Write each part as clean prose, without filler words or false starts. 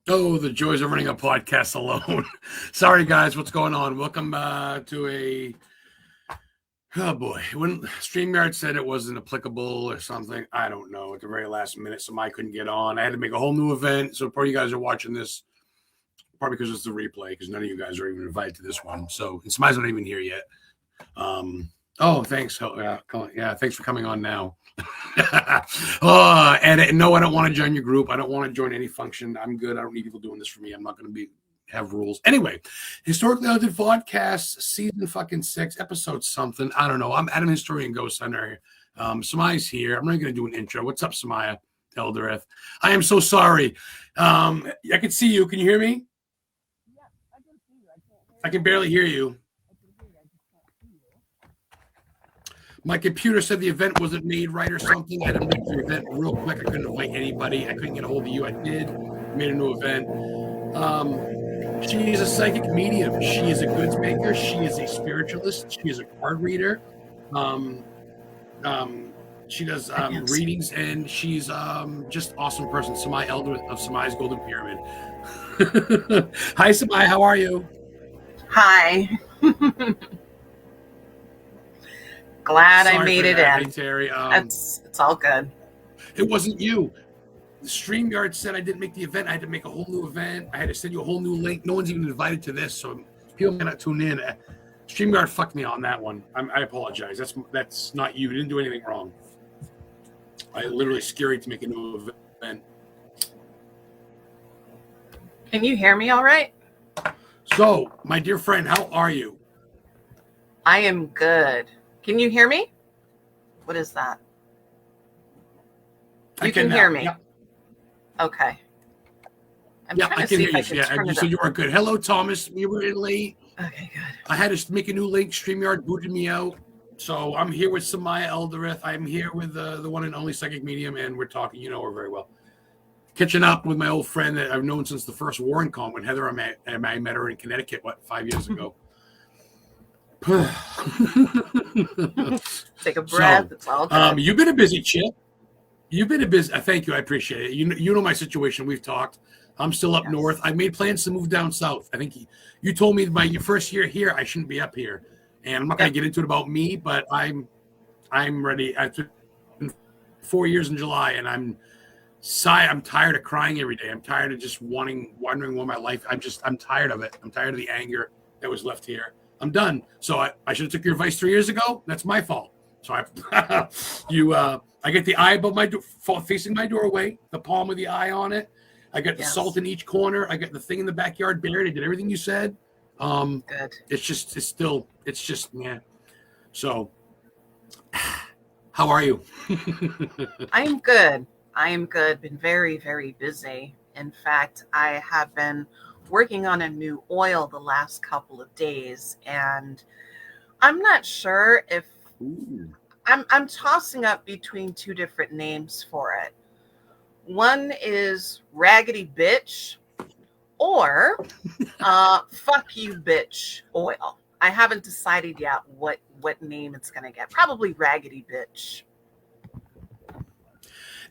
Oh, the joys of running a podcast alone. Sorry, guys. What's going on? Welcome to a... Oh, boy. When StreamYard said it wasn't applicable or something, I don't know, at the very last minute, Samai couldn't get on. I had to make a whole new event. So probably you guys are watching this, probably because it's the replay, because none of you guys are even invited to this one. So, and Samai's not even here yet. Oh, thanks. Yeah, thanks for coming on now. And no, I don't want to join your group. I don't want to join any function. I'm good. I don't need people doing this for me. I'm not going to have rules. Anyway, Historically Altered VODCAST, season fucking 6, episode something. I don't know. I'm Adam Historian Ghost Hunter. Samai's here. I'm not going to do an intro. What's up, SAMAIA? ELDRAATH. I am so sorry. I can see you. Can you hear me? Yeah, I can see you. I can barely hear you. My computer said the event wasn't made right or something. I had to make the event real quick. I couldn't invite anybody. I couldn't get a hold of you. I did. Made a new event. She is a psychic medium. She is a goods maker. She is a spiritualist. She is a card reader. She does readings, and she's just an awesome person. Samaia ELDRAATH of Samaia's Golden Pyramid. Hi, Samaia. How are you? Hi. Glad I made it in. Hey, Terry. It's all good. It wasn't you. The StreamYard said I didn't make the event. I had to make a whole new event. I had to send you a whole new link. No one's even invited to this, so people may not tune in. StreamYard fucked me on that one. I apologize. That's not you. You didn't do anything wrong. I literally scary to make a new event. Can you hear me all right? So, my dear friend, how are you? I am good. Can you hear me? What is that? You can hear me. Yeah. Okay. I can hear you. Yeah, so you are good. Hello, Thomas. You were in late. Okay, good. I had to make a new link. StreamYard booted me out. So I'm here with Samaia ELDRAATH. I'm here with the one and only psychic medium, and we're talking. You know her very well. Catching up with my old friend that I've known since the first Warren Con when Heather I met her in Connecticut, 5 years ago. Take a breath. It's all good. You've been a busy chick. You've been a busy. Thank you. I appreciate it. You know my situation. We've talked. I'm still up north. I made plans to move down south. I think you told me my first year here, I shouldn't be up here, and I'm not going to get into it about me, but I'm ready. I've been 4 years in July, and I'm tired of crying every day. I'm tired of just wondering where my life. I'm tired of it. I'm tired of the anger that was left here. I'm done. So I should have took your advice 3 years ago. That's my fault. So I get the eye above my door, facing my doorway, the palm of the eye on it. I got the salt in each corner. I got the thing in the backyard buried. I did everything you said. Good. It's just, man. So how are you? I am good. Been very, very busy. In fact, I have been working on a new oil the last couple of days, and I'm not sure if I'm tossing up between two different names for it. One is Raggedy Bitch or Fuck You Bitch Oil. I haven't decided yet what name it's going to get. Probably Raggedy Bitch.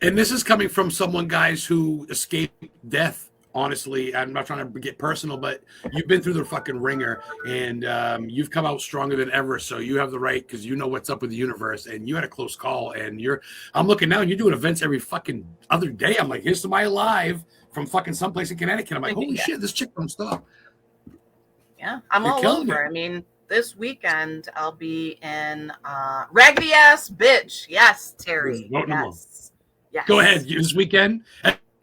And this is coming from someone, guys, who escaped death. Honestly, I'm not trying to get personal, but you've been through the fucking ringer, and you've come out stronger than ever. So you have the right, because you know what's up with the universe, and you had a close call. And I'm looking now, and you're doing events every fucking other day. I'm like, here's Samaiia live from fucking someplace in Connecticut. I'm like, holy shit, this chick don't stop. Yeah, I'm all over. I mean, this weekend I'll be in Raggedy Ass Bitch. Yes, Terry. Yes. Go ahead. This weekend.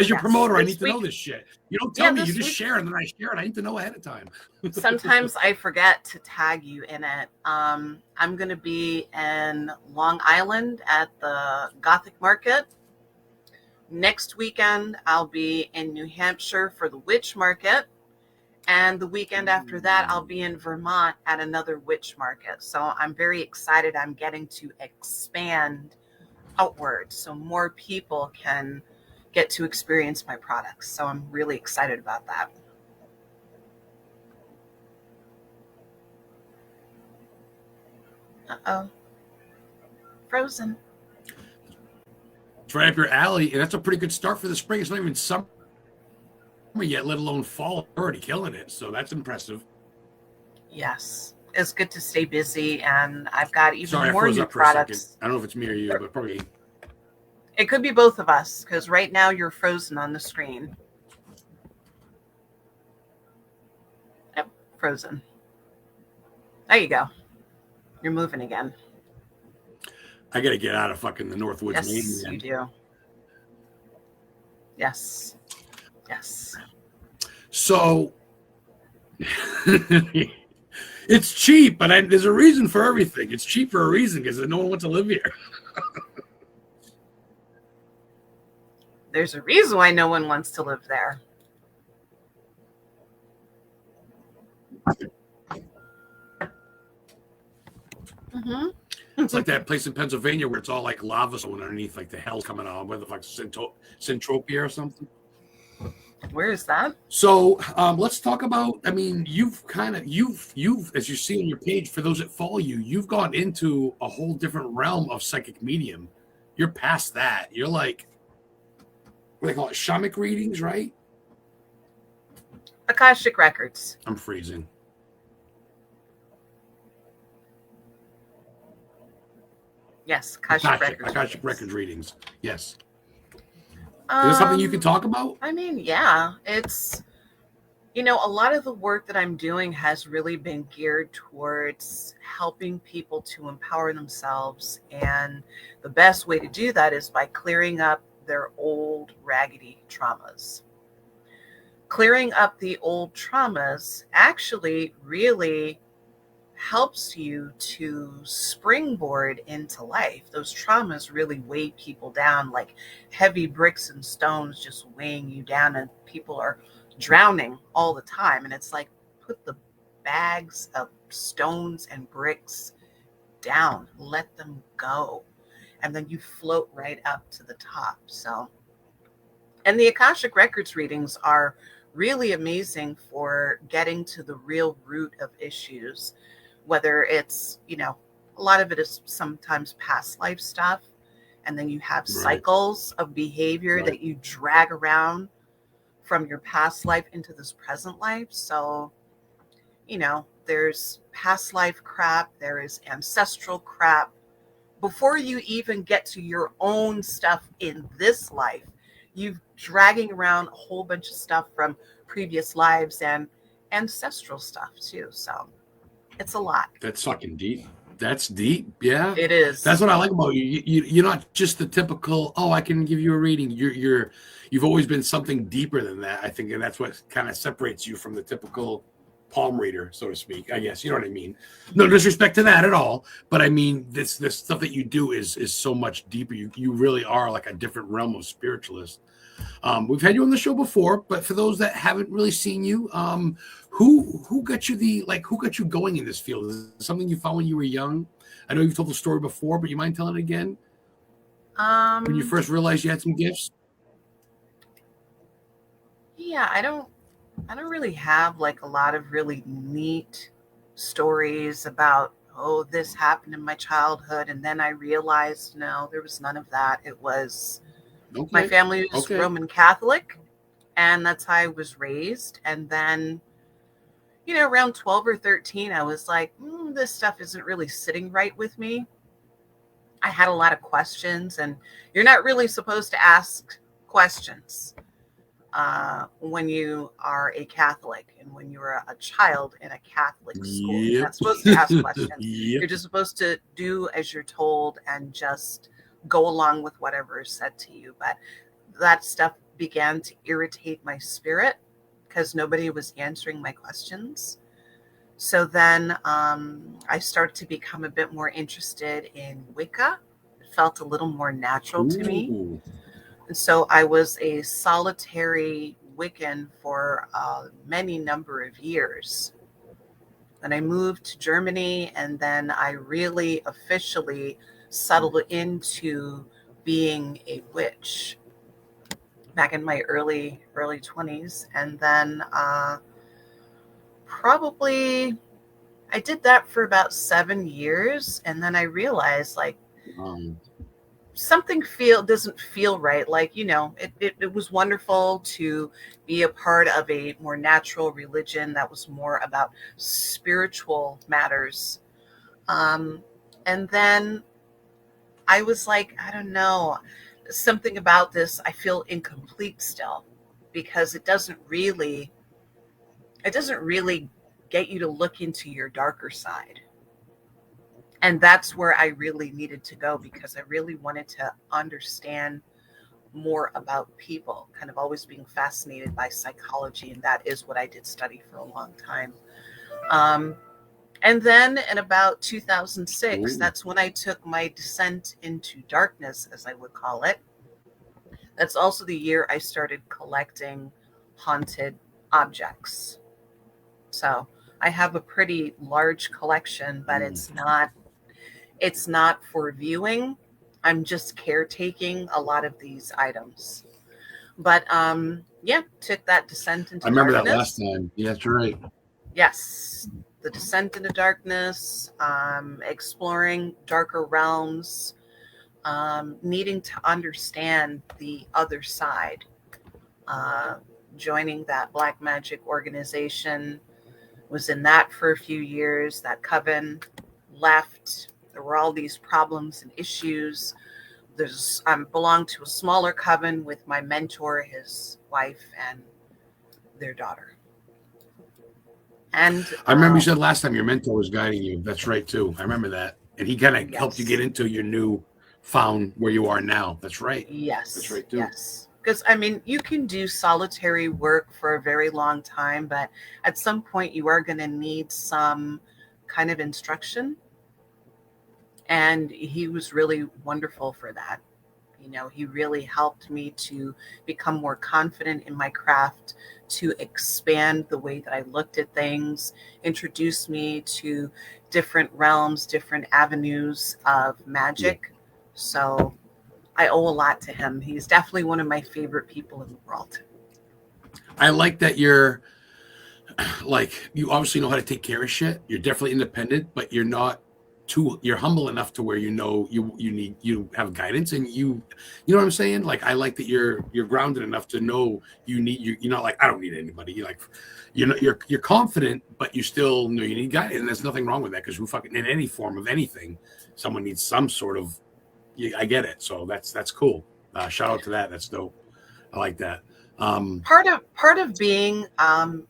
As your Yes, promoter, I this need to know week. this shit. You don't Yeah, tell me, you this just week. share, and then I share it. I need to know ahead of time. Sometimes I forget to tag you in it. I'm going to be in Long Island at the Gothic Market. Next weekend, I'll be in New Hampshire for the Witch Market. And the weekend after that, I'll be in Vermont at another witch market. So I'm very excited. I'm getting to expand outward so more people can get to experience my products. So I'm really excited about that. Uh-oh. Frozen. It's right up your alley, and that's a pretty good start for the spring. It's not even summer yet, let alone fall. You're already killing it, so that's impressive. Yes. It's good to stay busy, and I've got even Sorry, I more froze new up for a second. products. I don't know if it's me or you, but probably. It could be both of us, because right now you're frozen on the screen. Yep, frozen. There you go. You're moving again. I got to get out of fucking the Northwoods. Yes, you do. Yes. Yes. So it's cheap, but there's a reason for everything. It's cheap for a reason because no one wants to live here. There's a reason why no one wants to live there. Mm-hmm. It's like that place in Pennsylvania where it's all like lava so underneath, like the hell's coming on, whether like Centropia or something. Where is that? So let's talk about. I mean, you've as you see on your page, for those that follow you, you've gone into a whole different realm of psychic medium. You're past that. You're like, what do they call it? Shamanic readings, right? Akashic Records. I'm freezing. Yes, Akashic Records readings. Yes. Is this something you can talk about? I mean, yeah, it's, a lot of the work that I'm doing has really been geared towards helping people to empower themselves. And the best way to do that is by clearing up their old raggedy traumas. Clearing up the old traumas actually really helps you to springboard into life. Those traumas really weigh people down like heavy bricks and stones, just weighing you down, and people are drowning all the time. And it's like, put the bags of stones and bricks down, let them go, and then you float right up to the top. So, and the Akashic Records readings are really amazing for getting to the real root of issues. Whether it's, a lot of it is sometimes past life stuff. And then you have cycles of behavior that you drag around from your past life into this present life. So, there's past life crap. There is ancestral crap. Before you even get to your own stuff in this life, you're dragging around a whole bunch of stuff from previous lives and ancestral stuff too. So it's a lot. That's fucking deep. That's deep. Yeah, it is. That's what I like about you. You're not just the typical, I can give you a reading. You've always been something deeper than that, I think, and that's what kind of separates you from the typical palm reader, so to speak. I guess you know what I mean. No disrespect to that at all, but I mean this stuff that you do is so much deeper. You really are like a different realm of spiritualist. We've had you on the show before, but for those that haven't really seen you, who got you who got you going in this field? Is it something you found when you were young? I know you've told the story before, but you mind telling it again? When you first realized you had some gifts? Yeah, I don't really have like a lot of really neat stories about, this happened in my childhood, and then I realized no, there was none of that. It was my family was Roman Catholic, and that's how I was raised. And then, around 12 or 13, I was like, this stuff isn't really sitting right with me. I had a lot of questions, and you're not really supposed to ask questions when you are a Catholic and when you're a child in a Catholic school. Yep. You're not supposed to ask questions. Yep. You're just supposed to do as you're told and just go along with whatever is said to you. But that stuff began to irritate my spirit because nobody was answering my questions. So then I started to become a bit more interested in Wicca. It felt a little more natural to me. Ooh. And so I was a solitary Wiccan for many number of years. And I moved to Germany, and then I really officially settled into being a witch back in my early 20s. And then probably I did that for about 7 years, and then I realized like something doesn't feel right. Like, it was wonderful to be a part of a more natural religion that was more about spiritual matters. And then I was like, I don't know, something about this, I feel incomplete still, because it doesn't really get you to look into your darker side. And that's where I really needed to go, because I really wanted to understand more about people, kind of always being fascinated by psychology. And that is what I did study for a long time. And then in about 2006, that's when I took my descent into darkness, as I would call it. That's also the year I started collecting haunted objects. So I have a pretty large collection, but it's not for viewing. I'm just caretaking a lot of these items. But took that descent into darkness. I remember that last time. Yeah, that's right. Yes. The descent into darkness, exploring darker realms, needing to understand the other side, joining that black magic organization, was in that for a few years. That coven left. There were all these problems and issues. I belonged to a smaller coven with my mentor, his wife, and their daughter. And I remember you said last time your mentor was guiding you. That's right too. I remember that, and he kind of helped you get into your new found where you are now. That's right. Yes, that's right too. Yes, because I mean, you can do solitary work for a very long time, but at some point you are going to need some kind of instruction. And he was really wonderful for that. He really helped me to become more confident in my craft, to expand the way that I looked at things, introduce me to different realms, different avenues of magic. Yeah. So I owe a lot to him. He's definitely one of my favorite people in the world. I like that you obviously know how to take care of shit. You're definitely independent, but you're humble enough to where you have guidance, and you know what I'm saying? Like, I like that you're grounded enough to know you're not like, I don't need anybody. You're confident, but you still know you need guidance, and there's nothing wrong with that, because who fucking, in any form of anything, someone needs some sort of, I get it. So that's cool. Shout out to that. That's dope. I like that. Part of being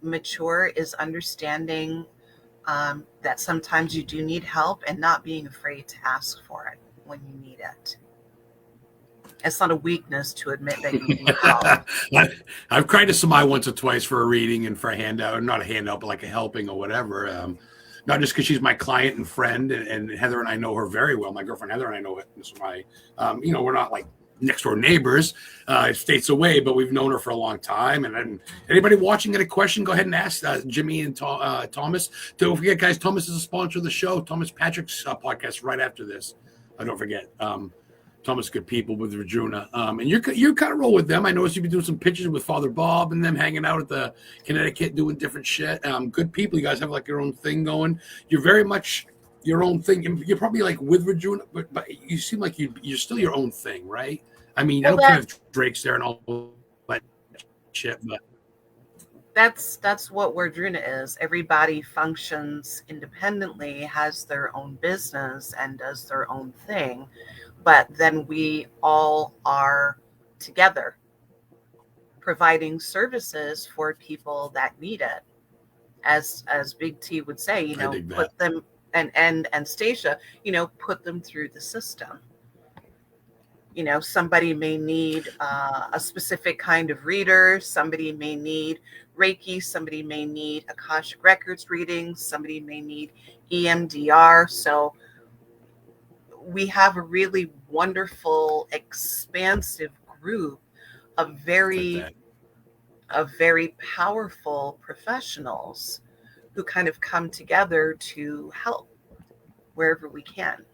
mature is understanding that sometimes you do need help, and not being afraid to ask for it when you need it. It's not a weakness to admit that you need help. I've cried to Samai once or twice for a reading and for a handout, or not a handout, but like a helping or whatever. Not just because she's my client and friend, and Heather and I know her very well. My girlfriend Heather and I know Samai. We're not like next door neighbors, states away, but we've known her for a long time. And anybody watching got a question, go ahead and ask Jimmy and Thomas. Don't forget, guys, Thomas is a sponsor of the show. Thomas Patrick's podcast right after this. Don't forget. Thomas, good people with Verdruna. And you kind of roll with them. I noticed you've been doing some pictures with Father Bob and them, hanging out at the Connecticut doing different shit. Good people. You guys have like your own thing going. You're very much your own thing. You're probably like with Verdruna, but you seem like you're still your own thing, right? I mean, well, I don't care if Drake's there and all that shit, but that's what Verdruna is. Everybody functions independently, has their own business, and does their own thing. But then we all are together, providing services for people that need it. As Big T would say, put them and Stacia, put them through the system. You know, somebody may need a specific kind of reader. Somebody may need Reiki. Somebody may need Akashic Records readings. Somebody may need EMDR. So we have a really wonderful, expansive group of very powerful professionals who kind of come together to help wherever we can.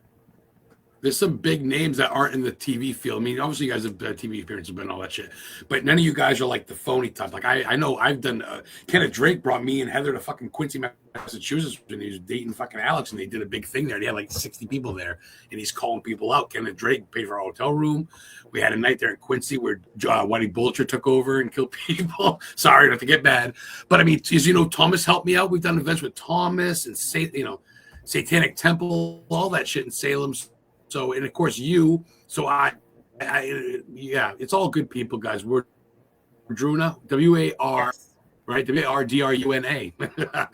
There's some big names that aren't in the TV field. I mean, obviously, you guys have TV appearances and all that shit, but none of you guys are like the phony type. Like I know I've done. Kenneth Drake brought me and Heather to fucking Quincy, Massachusetts, when he was dating fucking Alex, and they did a big thing there. They had like 60 people there, and he's calling people out. Kenneth Drake paid for our hotel room. We had a night there in Quincy where Whitey Bulger took over and killed people. Sorry, not to get bad, but I mean, as you know, Thomas helped me out. We've done events with Thomas and Satanic Temple, all that shit in Salem. So, and of course you, so I yeah, it's all good people, guys. We're Druna, W-A-R, Yes. right? W-A-R-D-R-U-N-A.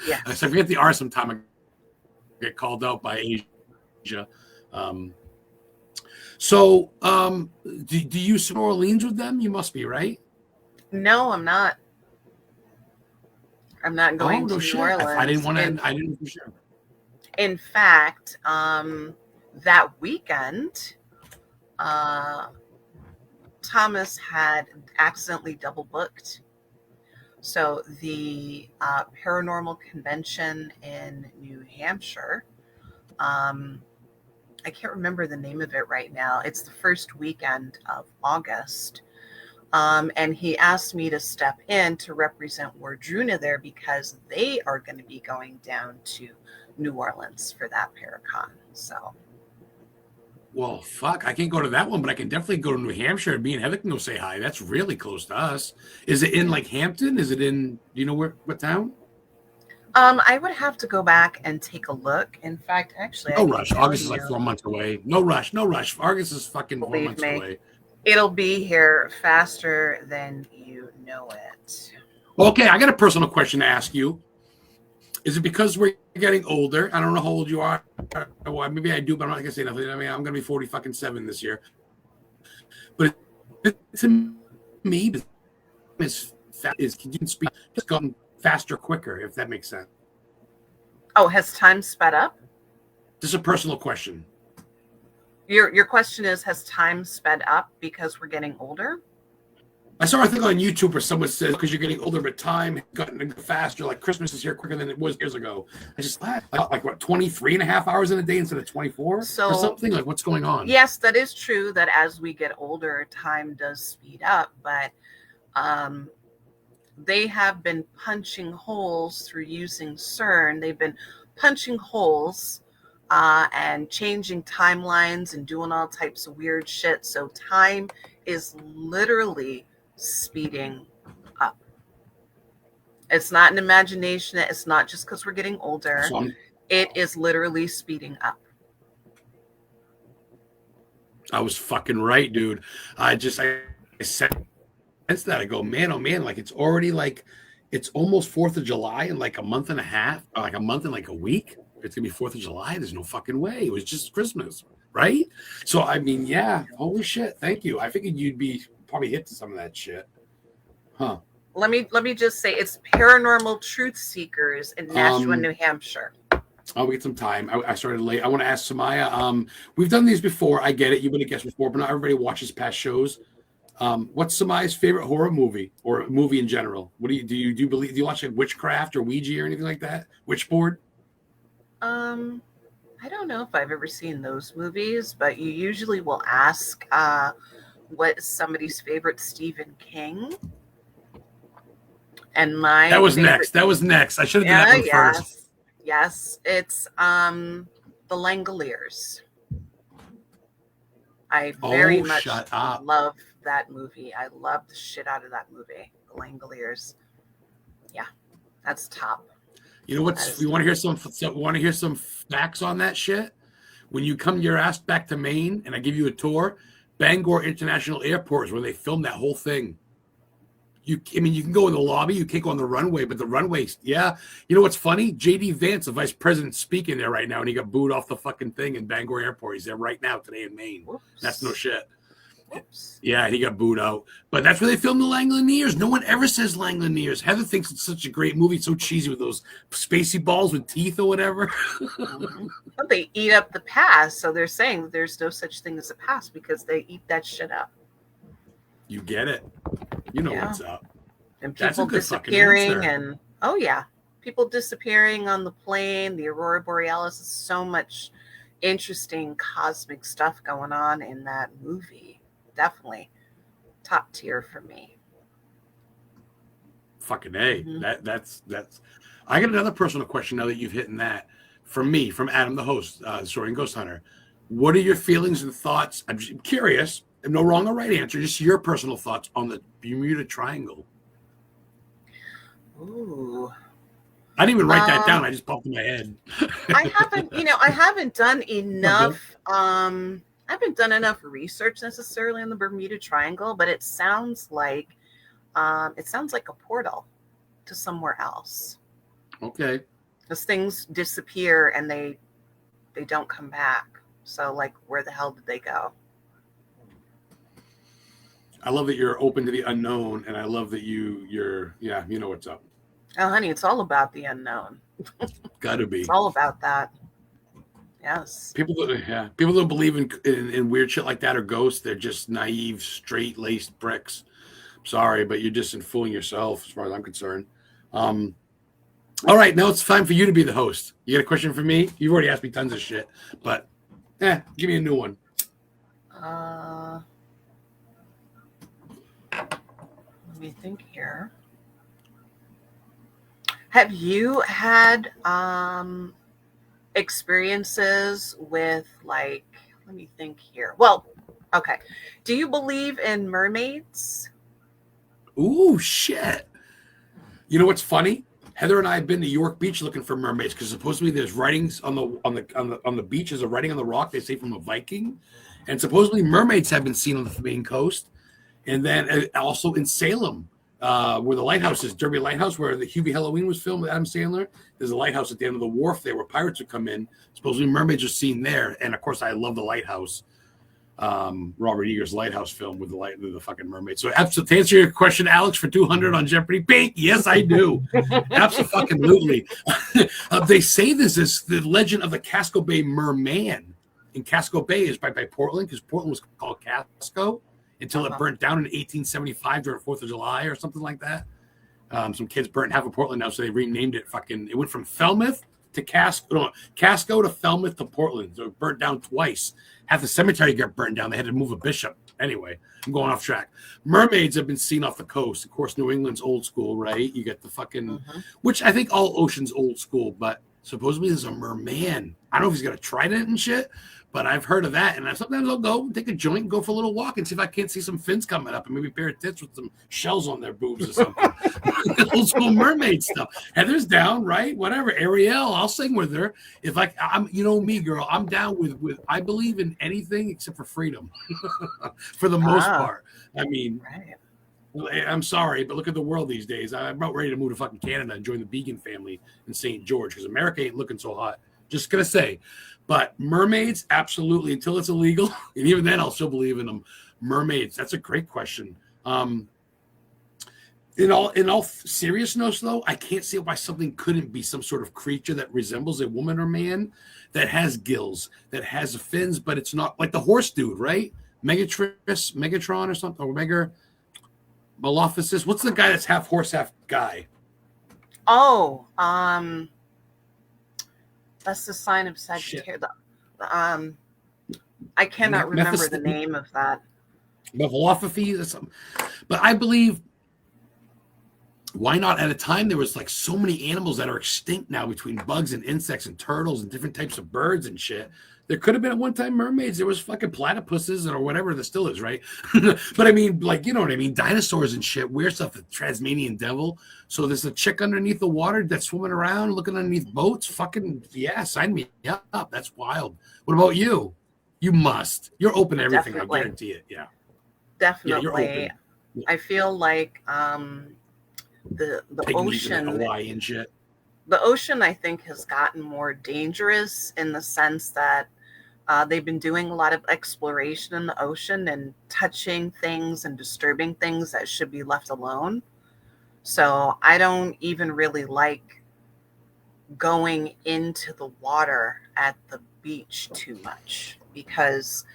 Yes. So I forget the R sometime. I get called out by Asia. Do you use New Orleans with them? You must be, right? No, I'm not. I'm not going to New Orleans. I didn't want to. I didn't for sure. In fact, that weekend, Thomas had accidentally double booked. So the paranormal convention in New Hampshire, I can't remember the name of it right now. It's the first weekend of August. And he asked me to step in to represent Wardruna there because they are going to be going down to New Orleans for that Paracon. So. Well, fuck, I can't go to that one, but I can definitely go to New Hampshire. Me and Heather can go say hi. That's really close to us. Is it in like Hampton? Is it in, do you know what town? I would have to go back and take a look. In fact, actually, no rush. August is like 4 months away. No rush. August is fucking 4 months away. It'll be here faster than you know it. Okay, I got a personal question to ask you. Is it because we're getting older? I don't know how old you are. Well, maybe I do, but I'm not gonna say nothing. I mean, I'm gonna be 47 this year. But to me, is you can speak just gotten faster, quicker, if that makes sense. Oh, has time sped up? This is a personal question. Your question is, has time sped up because we're getting older? I saw a thing on YouTube where someone says because you're getting older, but time has gotten faster. Like Christmas is here quicker than it was years ago. I just like what 23 and a half hours in a day instead of 24 or something. Like what's going on? Yes, that is true. That as we get older, time does speed up. But they have been punching holes through using CERN. They've been punching holes and changing timelines and doing all types of weird shit. So time is literally speeding up. It's not an imagination. It's not just because we're getting older. It is literally speeding up. I was fucking right, dude. I said that. I go, man, oh man, like it's already like it's almost 4th of July in like a month and a half, or like a month and like a week. It's gonna be 4th of July. There's no fucking way. It was just Christmas, right? So I mean, yeah, holy shit. Thank you. I figured you'd be probably hit to some of that shit. Huh. Let me just say it's Paranormal Truth Seekers in Nashua, New Hampshire. I'll get some time. I started late. I want to ask Samaya. We've done these before. I get it. You've been a guest before, but not everybody watches past shows. What's Samaya's favorite horror movie or movie in general? What do you believe? Do you watch like Witchcraft or Ouija or anything like that? Witchboard? I don't know if I've ever seen those movies, but you usually will ask what is somebody's favorite Stephen King. And that was next. I should have done that one first. Yes, it's The Langoliers. I very much love that movie. I love the shit out of that movie, The Langoliers. Yeah, that's top. You know what's? You want to hear some facts on that shit? When you come your ass back to Maine, and I give you a tour, Bangor International Airport is where they filmed that whole thing. You can go in the lobby, you can't go on the runway, but the runways, yeah. You know what's funny? J.D. Vance, the vice president, speaking there right now, and he got booed off the fucking thing in Bangor Airport. He's there right now today in Maine. Whoops. That's no shit. Whoops. Yeah, he got booed out. But that's where they filmed the Langoliers. No one ever says Langoliers. Heather thinks it's such a great movie. It's so cheesy with those spacey balls with teeth or whatever. Mhm. But they eat up the past, so they're saying that there's no such thing as a past because they eat that shit up. You get it. You know what's up. And That's a people good fucking disappearing answer. and people disappearing on the plane, the Aurora Borealis. Is so much interesting cosmic stuff going on in that movie. Definitely top tier for me. Fucking A. Mm-hmm. That's. I got another personal question now that you've hit in that. From me, from Adam, the host, Soaring Ghost Hunter. What are your feelings and thoughts? I'm just curious. No wrong or right answer. Just your personal thoughts on the Bermuda Triangle. Ooh. I didn't even write that down. I just popped in my head. I haven't done enough. I haven't done enough research necessarily on the Bermuda Triangle, but it sounds like a portal to somewhere else. Okay. Because things disappear and they don't come back. So, like, where the hell did they go? I love that you're open to the unknown, and I love that you're you know what's up. Oh, honey, it's all about the unknown. Gotta be. It's all about that. Yes. People don't believe in weird shit like that or ghosts. They're just naive, straight-laced bricks. Sorry, but you're just fooling yourself as far as I'm concerned. All right, now it's time for you to be the host. You got a question for me? You've already asked me tons of shit, but give me a new one. Let me think here. Have you had experiences with, like, let me think here. Well, okay. Do you believe in mermaids? Ooh, shit. You know what's funny? Heather and I have been to York Beach looking for mermaids because supposedly there's writings on the beach. There's a writing on the rock, they say, from a Viking. And supposedly mermaids have been seen on the Maine coast. And then also in Salem, where the lighthouse is, Derby Lighthouse, where the Hubie Halloween was filmed with Adam Sandler. There's a lighthouse at the end of the wharf there where pirates would come in. Supposedly mermaids are seen there. And of course, I love the lighthouse. Robert Eager's Lighthouse film with the fucking mermaid. So to answer your question, Alex, for 200 on Jeopardy, Pink, yes, I do. Absolutely. They say this is the legend of the Casco Bay Merman. And Casco Bay is by Portland, because Portland was called Casco until it burnt down in 1875 during 4th of July or something like that. Some kids burnt half of Portland now, so they renamed it. It went from Falmouth to Casco to Falmouth to Portland. So it burnt down twice. Half the cemetery got burned down. They had to move a bishop. Anyway, I'm going off track. Mermaids have been seen off the coast. Of course, New England's old school, right? You get the fucking, which I think all ocean's old school, but supposedly there's a merman. I don't know if he's got a trident and shit, but I've heard of that. And sometimes I'll go take a joint and go for a little walk and see if I can't see some fins coming up and maybe a pair of tits with some shells on their boobs or something. Old school mermaid stuff. Heather's down, right? Whatever. Ariel, I'll sing with her. If I'm, you know me, girl, I'm down with I believe in anything except for freedom for the most part. I mean, I'm sorry, but look at the world these days. I'm about ready to move to fucking Canada and join the Beacon family in St. George because America ain't looking so hot. Just going to say. But mermaids, absolutely, until it's illegal. And even then, I'll still believe in them. Mermaids, that's a great question. In all seriousness, though, I can't see why something couldn't be some sort of creature that resembles a woman or man that has gills, that has fins, but it's not like the horse dude, right? Megatron or something, or Maleficus. What's the guy that's half horse, half guy? Oh, that's the sign of Sagittarius. I cannot remember the name of that. Maleficus or something. But I believe, why not? At a time, there was like so many animals that are extinct now between bugs and insects and turtles and different types of birds and shit. There could have been at one time mermaids. There was fucking platypuses or whatever there still is, right? But I mean, like, you know what I mean? Dinosaurs and shit, weird stuff, the Tasmanian devil. So there's a chick underneath the water that's swimming around, looking underneath boats. Fucking, yeah, sign me up. That's wild. What about you? You must. You're open to everything, I guarantee it. Yeah. Definitely. Yeah, you're open. I feel like the ocean, Hawaii and shit. The ocean, I think, has gotten more dangerous in the sense that They've been doing a lot of exploration in the ocean and touching things and disturbing things that should be left alone. So I don't even really like going into the water at the beach too much because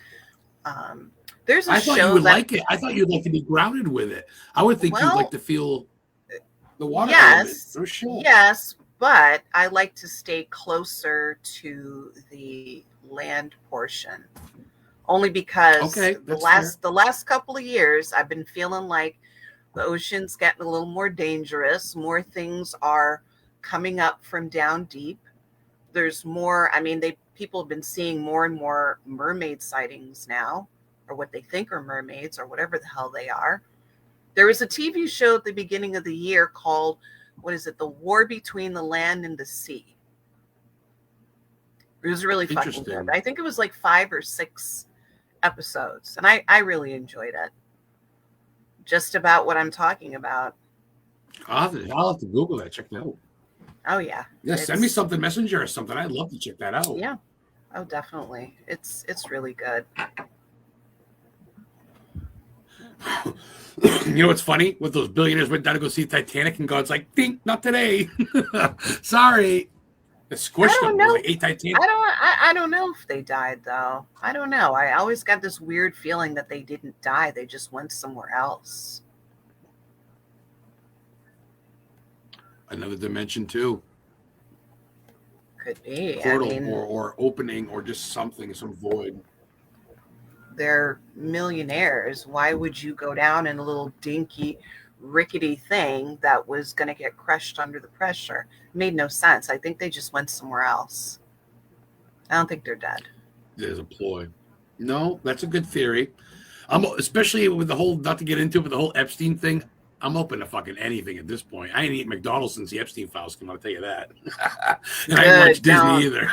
there's a I thought you show would that, like it. I thought you'd like to be grounded with it. I would think you'd like well, to feel the water element. yes, For sure. yes, but I like to stay closer to the land portion. Only because Okay, that's fair. the last couple of years I've been feeling like the ocean's getting a little more dangerous. More things are coming up from down deep. There's more, I mean, people have been seeing more and more mermaid sightings now, or what they think are mermaids or whatever the hell they are. There was a TV show at the beginning of the year called, what is it? The War Between the Land and the Sea. It was really fucking Interesting. good. I think it was like 5 or 6 episodes, and I really enjoyed it. Just about what I'm talking about. I'll have to Google that. Check that out. Oh yeah. Yeah, send me something, Messenger or something. I'd love to check that out. Yeah. Oh, definitely. It's really good. You know what's funny? With those billionaires went down to go see Titanic, and God's like, "Dink, not today. Sorry." It squished them. It was like 8 Titanic. I don't know if they died though. I don't know. I always got this weird feeling that they didn't die. They just went somewhere else. Another dimension too. Could be. Portal, I mean, or opening, or just something, some void. they're millionaires. Why would you go down in a little dinky, rickety thing that was going to get crushed under the pressure? It made no sense. I think they just went somewhere else. I don't think they're dead. There's a ploy. No, that's a good theory. Especially with the whole, not to get into it, but the whole Epstein thing. I'm open to fucking anything at this point. I ain't eaten McDonald's since the Epstein files came out, I'll tell you that. And I ain't watched Disney either.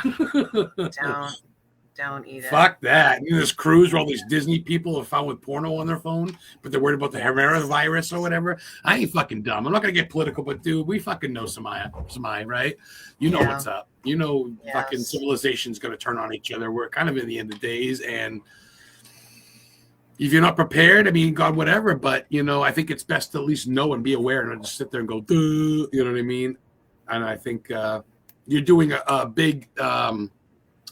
Don't eat it. Fuck that. You know, this cruise where all these Disney people are found with porno on their phone, but they're worried about the Herrera virus or whatever. I ain't fucking dumb. I'm not going to get political, but dude, we fucking know Samaya, right? You know what's up. You know, fucking civilization's going to turn on each other. We're kind of in the end of days, and if you're not prepared, I mean, God, whatever, but, you know, I think it's best to at least know and be aware and not just sit there and go, duh, you know what I mean? And I think you're doing a big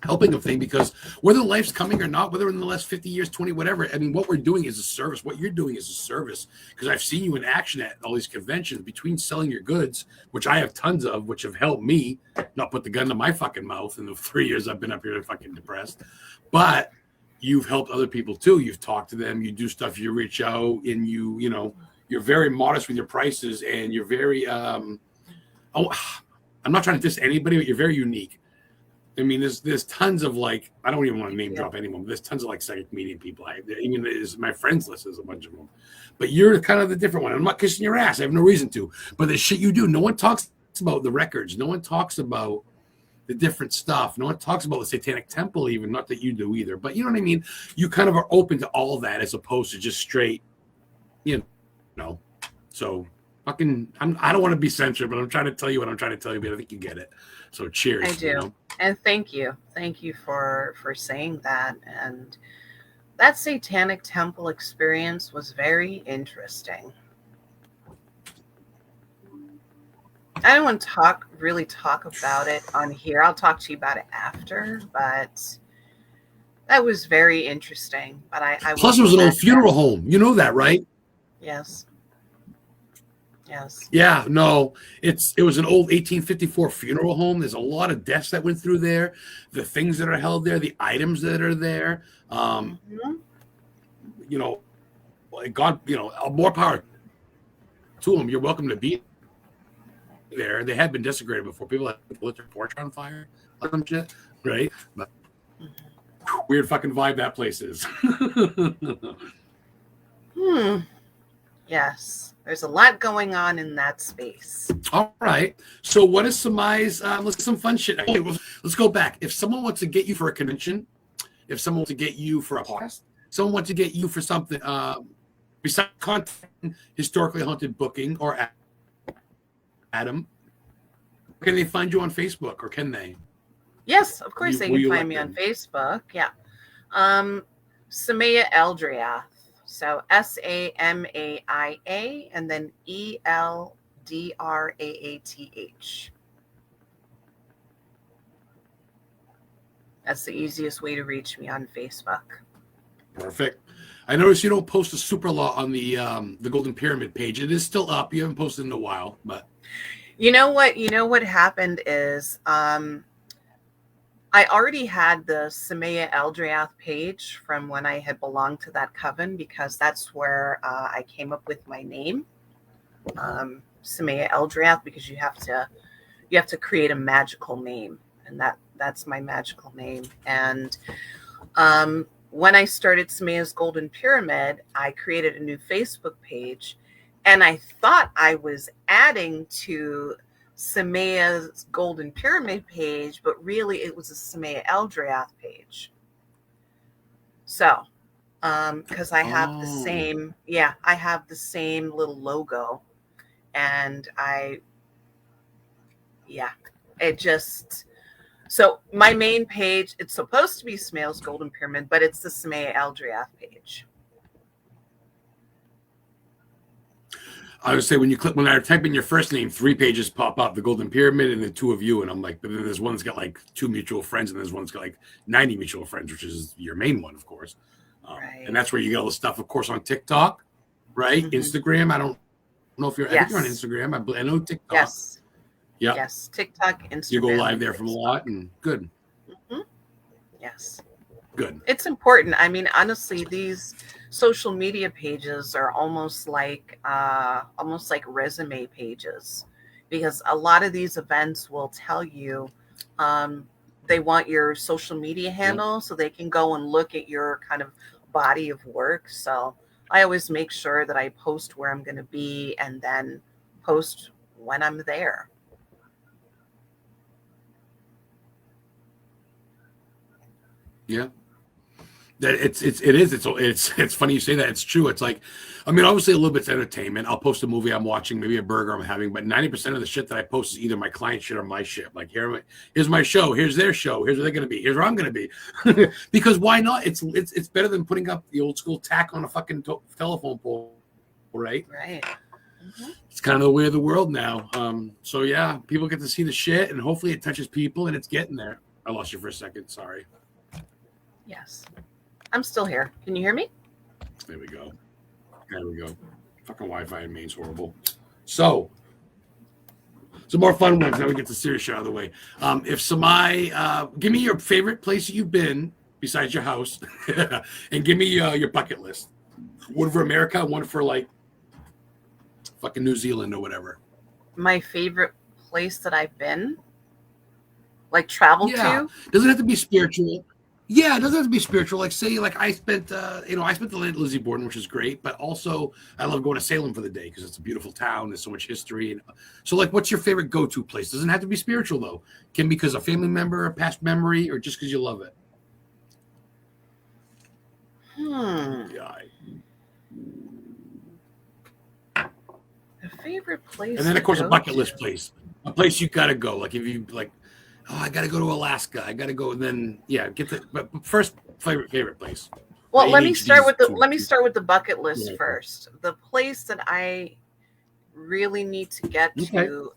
helping of thing, because whether life's coming or not, whether in the last 50 years, 20, whatever, I mean, what we're doing is a service. What you're doing is a service, because I've seen you in action at all these conventions, between selling your goods, which I have tons of, which have helped me not put the gun to my fucking mouth in the 3 years I've been up here fucking depressed. But you've helped other people too. You've talked to them, you do stuff, you reach out, and you know, you're very modest with your prices, and you're very, I'm not trying to diss anybody, but you're very unique. I mean, there's tons of, like, I don't even want to name drop anyone, but there's tons of like psychic medium people. Even my friends list is a bunch of them, but you're kind of the different one. I'm not kissing your ass. I have no reason to, but the shit you do, no one talks about the records. No one talks about the different stuff. No one talks about the Satanic Temple, even, not that you do either, but you know what I mean? You kind of are open to all that as opposed to just straight, you know, so fucking, I don't want to be censored, but I'm trying to tell you what I'm trying to tell you, but I think you get it. So cheers. I do. You know? And thank you for saying that. And that Satanic Temple experience was very interesting. I don't want to really talk about it on here. I'll talk to you about it after, but that was very interesting. But I plus it was an old funeral home. You know that, right? Yes. Yeah, no, it was an old 1854 funeral home. There's a lot of deaths that went through there, the things that are held there, the items that are there. You know, God, you know, more power to them. You're welcome to be there. They had been desecrated before. People had lit their porch on fire, some shit, right? But weird fucking vibe that place is. Yes. There's a lot going on in that space. All right. So what is Samaia's, let's some fun shit. Okay, well, let's go back. If someone wants to get you for a convention, if someone wants to get you for a podcast, someone wants to get you for something, besides content, historically haunted booking, or Adam, can they find you on Facebook, or can they? Yes, of course they Were can you find me on elected? Facebook. Yeah. SAMAIA ELDRAATH. So SAMAIA and then ELDRAATH. That's the easiest way to reach me on Facebook. Perfect. I noticed you don't post a super lot on the Golden Pyramid page. It is still up. You haven't posted in a while, but You know what happened is I already had the SAMAIA ELDRAATH page from when I had belonged to that coven, because that's where I came up with my name, SAMAIA ELDRAATH, because you have to create a magical name, and that's my magical name. And when I started SAMAIA's Golden Pyramid, I created a new Facebook page, and I thought I was adding to SAMAIA's Golden Pyramid page, but really it was a SAMAIA ELDRAATH page. So, because I have the same, I have the same little logo, and it just. So my main page, it's supposed to be SAMAIA's Golden Pyramid, but it's the SAMAIA ELDRAATH page. I would say when I type in your first name, 3 pages pop up: the Golden Pyramid and the 2 of you, and I'm like, but then there's one that's got like 2 mutual friends, and there's one that's got like 90 mutual friends, which is your main one, of course. Right. And that's where you get all the stuff, of course, on TikTok, right? Mm-hmm. Instagram. I don't know if you're. Yes. I think you're on Instagram. I know TikTok. Yes. Yeah. Yes. TikTok, Instagram. You go live there from a lot, and good. Mm-hmm. Yes. Good. It's important. I mean, honestly, these social media pages are almost like resume pages, because a lot of these events will tell you they want your social media handle so they can go and look at your kind of body of work. So I always make sure that I post where I'm going to be and then post when I'm there. Yeah. That it's funny you say that. It's true. It's like, I mean, obviously a little bit's entertainment. I'll post a movie I'm watching, maybe a burger I'm having, but 90% of the shit that I post is either my client shit or my shit. Like, here's my show, here's their show, here's where they're gonna be, here's where I'm gonna be. Because why not? It's better than putting up the old school tack on a fucking telephone pole, right? Right. Mm-hmm. It's kind of the way of the world now. So yeah, people get to see the shit, and hopefully it touches people, and it's getting there. I lost you for a second. Sorry. Yes. I'm still here. Can you hear me? There we go. Fucking Wi-Fi in Maine's horrible. So, some more fun ones. Now we get the serious shit out of the way. If Samai, give me your favorite place that you've been besides your house, and give me your bucket list. One for America, one for like fucking New Zealand or whatever. My favorite place that I've been, like traveled to. Doesn't have to be spiritual. Yeah, it doesn't have to be spiritual. Like, say, like I spent the night at Lizzie Borden, which is great, but also I love going to Salem for the day because it's a beautiful town. There's so much history. And so, like, what's your favorite go-to place? Doesn't have to be spiritual, though. Can be because a family member, a past memory, or just because you love it. A favorite place. And then, of course, a bucket list place. A place you got to go. Like, if you, like, oh, I got to go to Alaska. I got to go. And then, but first, favorite place. Well, let me start with the bucket list first. The place that I really need to get to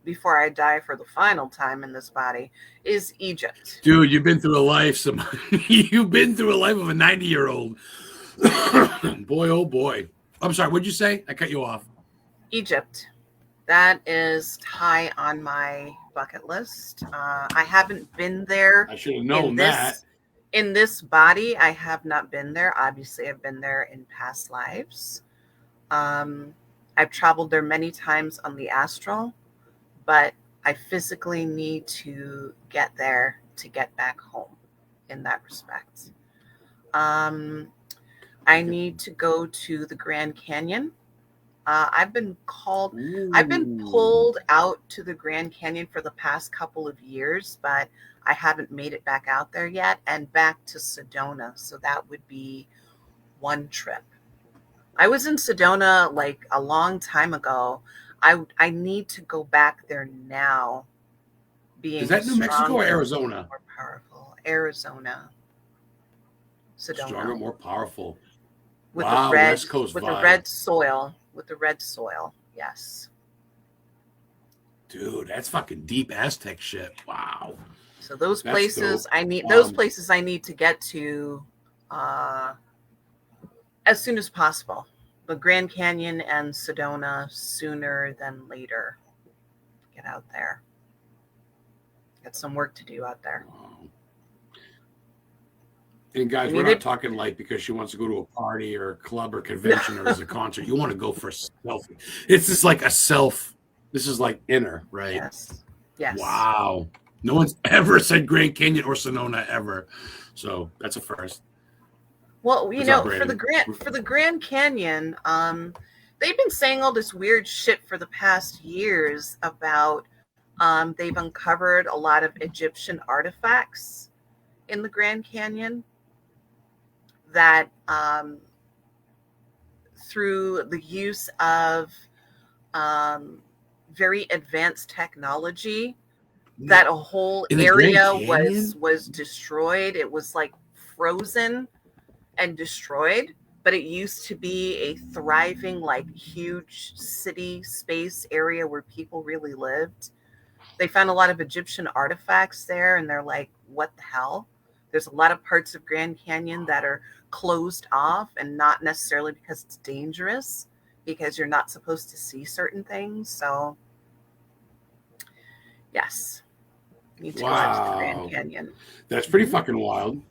before I die for the final time in this body is Egypt. Dude, you've been through a life. You've been through a life of a 90-year-old. Boy, oh boy. I'm sorry. What'd you say? I cut you off. Egypt. That is high on my bucket list. I haven't been there. I should have known that. In this body, I have not been there. Obviously, I've been there in past lives. I've traveled there many times on the astral, but I physically need to get there to get back home in that respect. I need to go to the Grand Canyon. I've been pulled out to the Grand Canyon for the past couple of years, but I haven't made it back out there yet, and back to Sedona. So that would be one trip. I was in Sedona like a long time ago. I need to go back there now being Is that New Mexico or stronger, Arizona? more powerful. Arizona. Sedona. Stronger, more powerful. With Wow, the red, West Coast with vibe. the red soil. With the red soil, yes. Dude, that's fucking deep Aztec shit. Wow. So those That's places dope. I need. Those places I need to get to as soon as possible. The Grand Canyon and Sedona sooner than later. Get out there. Got some work to do out there. Wow. And guys, we're not talking like because she wants to go to a party or a club or convention or as a concert. You want to go for a selfie. It's just like a self. This is like inner, right? Yes. Yes. Wow. No one's ever said Grand Canyon or Sonona ever. So that's a first. Well, you know, for the Grand Canyon, they've been saying all this weird shit for the past years about they've uncovered a lot of Egyptian artifacts in the Grand Canyon that through the use of very advanced technology, that a whole area was destroyed. It was like frozen and destroyed, but it used to be a thriving, like huge city space area where people really lived. They found a lot of Egyptian artifacts there, and they're like, what the hell? There's a lot of parts of Grand Canyon that are closed off, and not necessarily because it's dangerous, because you're not supposed to see certain things. So yes, you need to go out to the Grand Canyon. That's pretty fucking wild.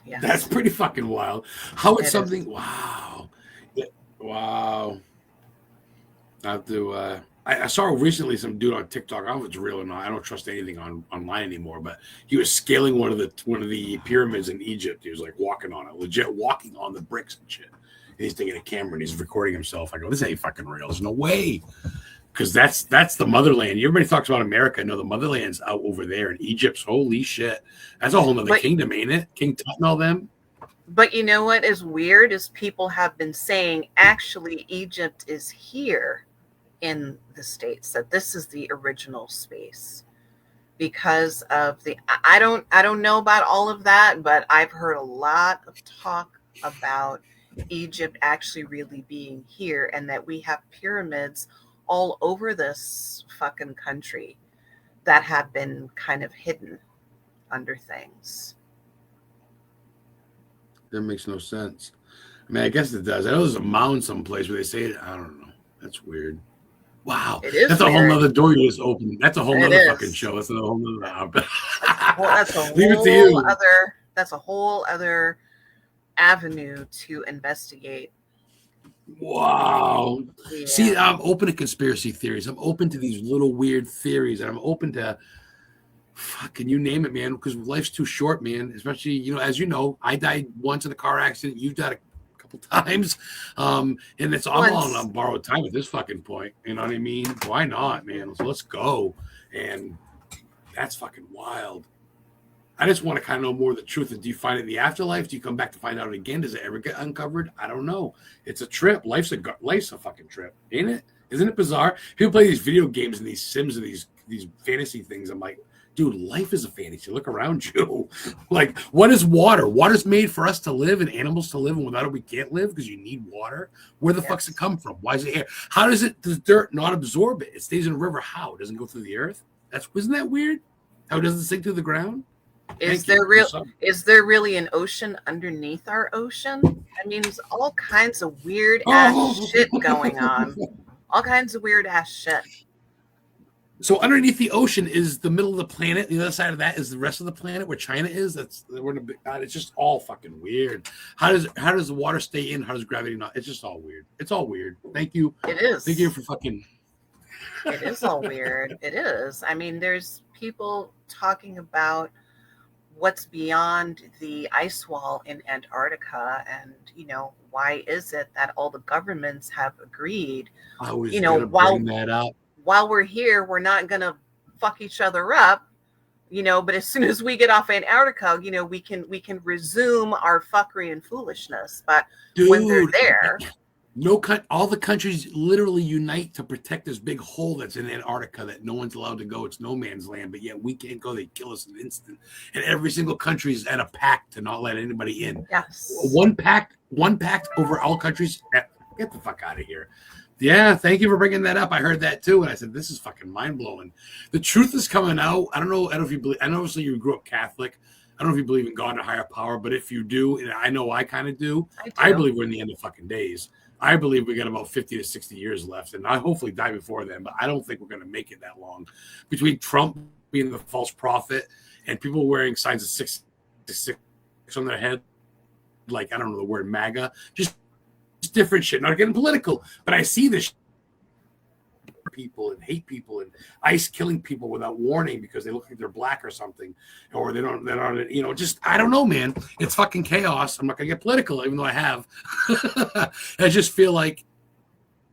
Yes. That's pretty fucking wild. How it's something. Wow. Wow. I have to. I saw recently some dude on TikTok. I don't know if it's real or not. I don't trust anything online anymore. But he was scaling one of the pyramids in Egypt. He was like walking on it, legit walking on the bricks and shit. And he's taking a camera and he's recording himself. I go, this ain't fucking real. There's no way. Because that's the motherland. Everybody talks about America. No, the motherland's out over there in Egypt's. Holy shit. That's a whole nother kingdom, ain't it? King Tut and all them. But you know what is weird is people have been saying actually Egypt is here in the States, that this is the original space because of the I don't know about all of that, but I've heard a lot of talk about Egypt actually really being here, and that we have pyramids all over this fucking country that have been kind of hidden under things. That makes no sense. I mean, I guess it does. I know there's a mound someplace where they say it. I don't know. That's weird. Wow. That's a whole nother door you just opened. That's a whole nother fucking show. That's a whole nother that's a whole other avenue to investigate. Wow. Yeah. See, I'm open to conspiracy theories. I'm open to these little weird theories, and I'm open to fucking you name it, man, because life's too short, man. Especially, you know, as you know, I died once in a car accident. You died a couple times. And I'm all on borrowed time at this fucking point. You know what I mean? Why not, man? So let's go. And that's fucking wild. I just want to kind of know more of the truth. Do you find it in the afterlife? Do you come back to find out again? Does it ever get uncovered? I don't know. It's a trip. Life's a fucking trip, ain't it? Isn't it bizarre? People play these video games and these Sims and these fantasy things. I'm like, dude, life is a fantasy. Look around you. Like, what is water? Water's made for us to live and animals to live, and without it, we can't live because you need water. Where the fuck's it come from? Why is it here? How does the dirt not absorb it? It stays in a river. How? It doesn't go through the earth? Isn't that weird? How it doesn't sink through the ground? Is there really an ocean underneath our ocean? I mean, there's all kinds of weird ass shit going on. All kinds of weird ass shit. So underneath the ocean is the middle of the planet. The other side of that is the rest of the planet where China is. It's just all fucking weird. How does the water stay in? How does gravity not? It's just all weird. It's all weird. Thank you. It is. Thank you for fucking. It is all weird. It is. I mean, there's people talking about what's beyond the ice wall in Antarctica, and why is it that all the governments have agreed? I was bring that up. While we're here, we're not gonna fuck each other up, but as soon as we get off Antarctica, we can resume our fuckery and foolishness. But when they're there, All the countries literally unite to protect this big hole that's in Antarctica that no one's allowed to go. It's no man's land, but yet we can't go. They kill us in an instant. And every single country is at a pact to not let anybody in. Yes. One pact over all countries. Get the fuck out of here. Yeah, thank you for bringing that up. I heard that too, and I said, this is fucking mind blowing. The truth is coming out. I don't know if you believe. I know obviously you grew up Catholic. I don't know if you believe in God and a higher power, but if you do, and I know I kind of do, I believe we're in the end of fucking days. I believe we got about 50 to 60 years left, and I hopefully die before then, but I don't think we're going to make it that long. Between Trump being the false prophet and people wearing signs of 666 on their head, like, I don't know the word MAGA, just different shit. Not getting political, but I see this people and hate people and ICE killing people without warning because they look like they're black or something, or they're not, you know, just, I don't know, man. It's fucking chaos. I'm not gonna get political, even though I have. I just feel like,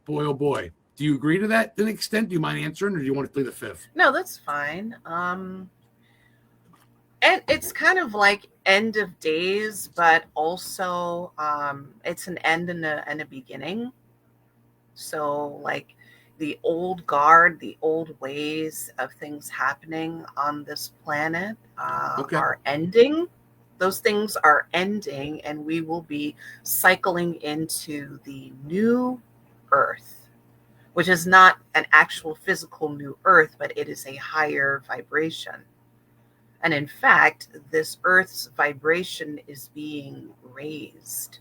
boy, oh boy. Do you agree to that to an extent? Do you mind answering, or do you want to play the fifth? No, that's fine. And it's kind of like end of days, but also it's an end and a beginning. So like the old guard, the old ways of things happening on this planet are ending. Those things are ending, and we will be cycling into the new Earth, which is not an actual physical new Earth, but it is a higher vibration. And in fact, this Earth's vibration is being raised.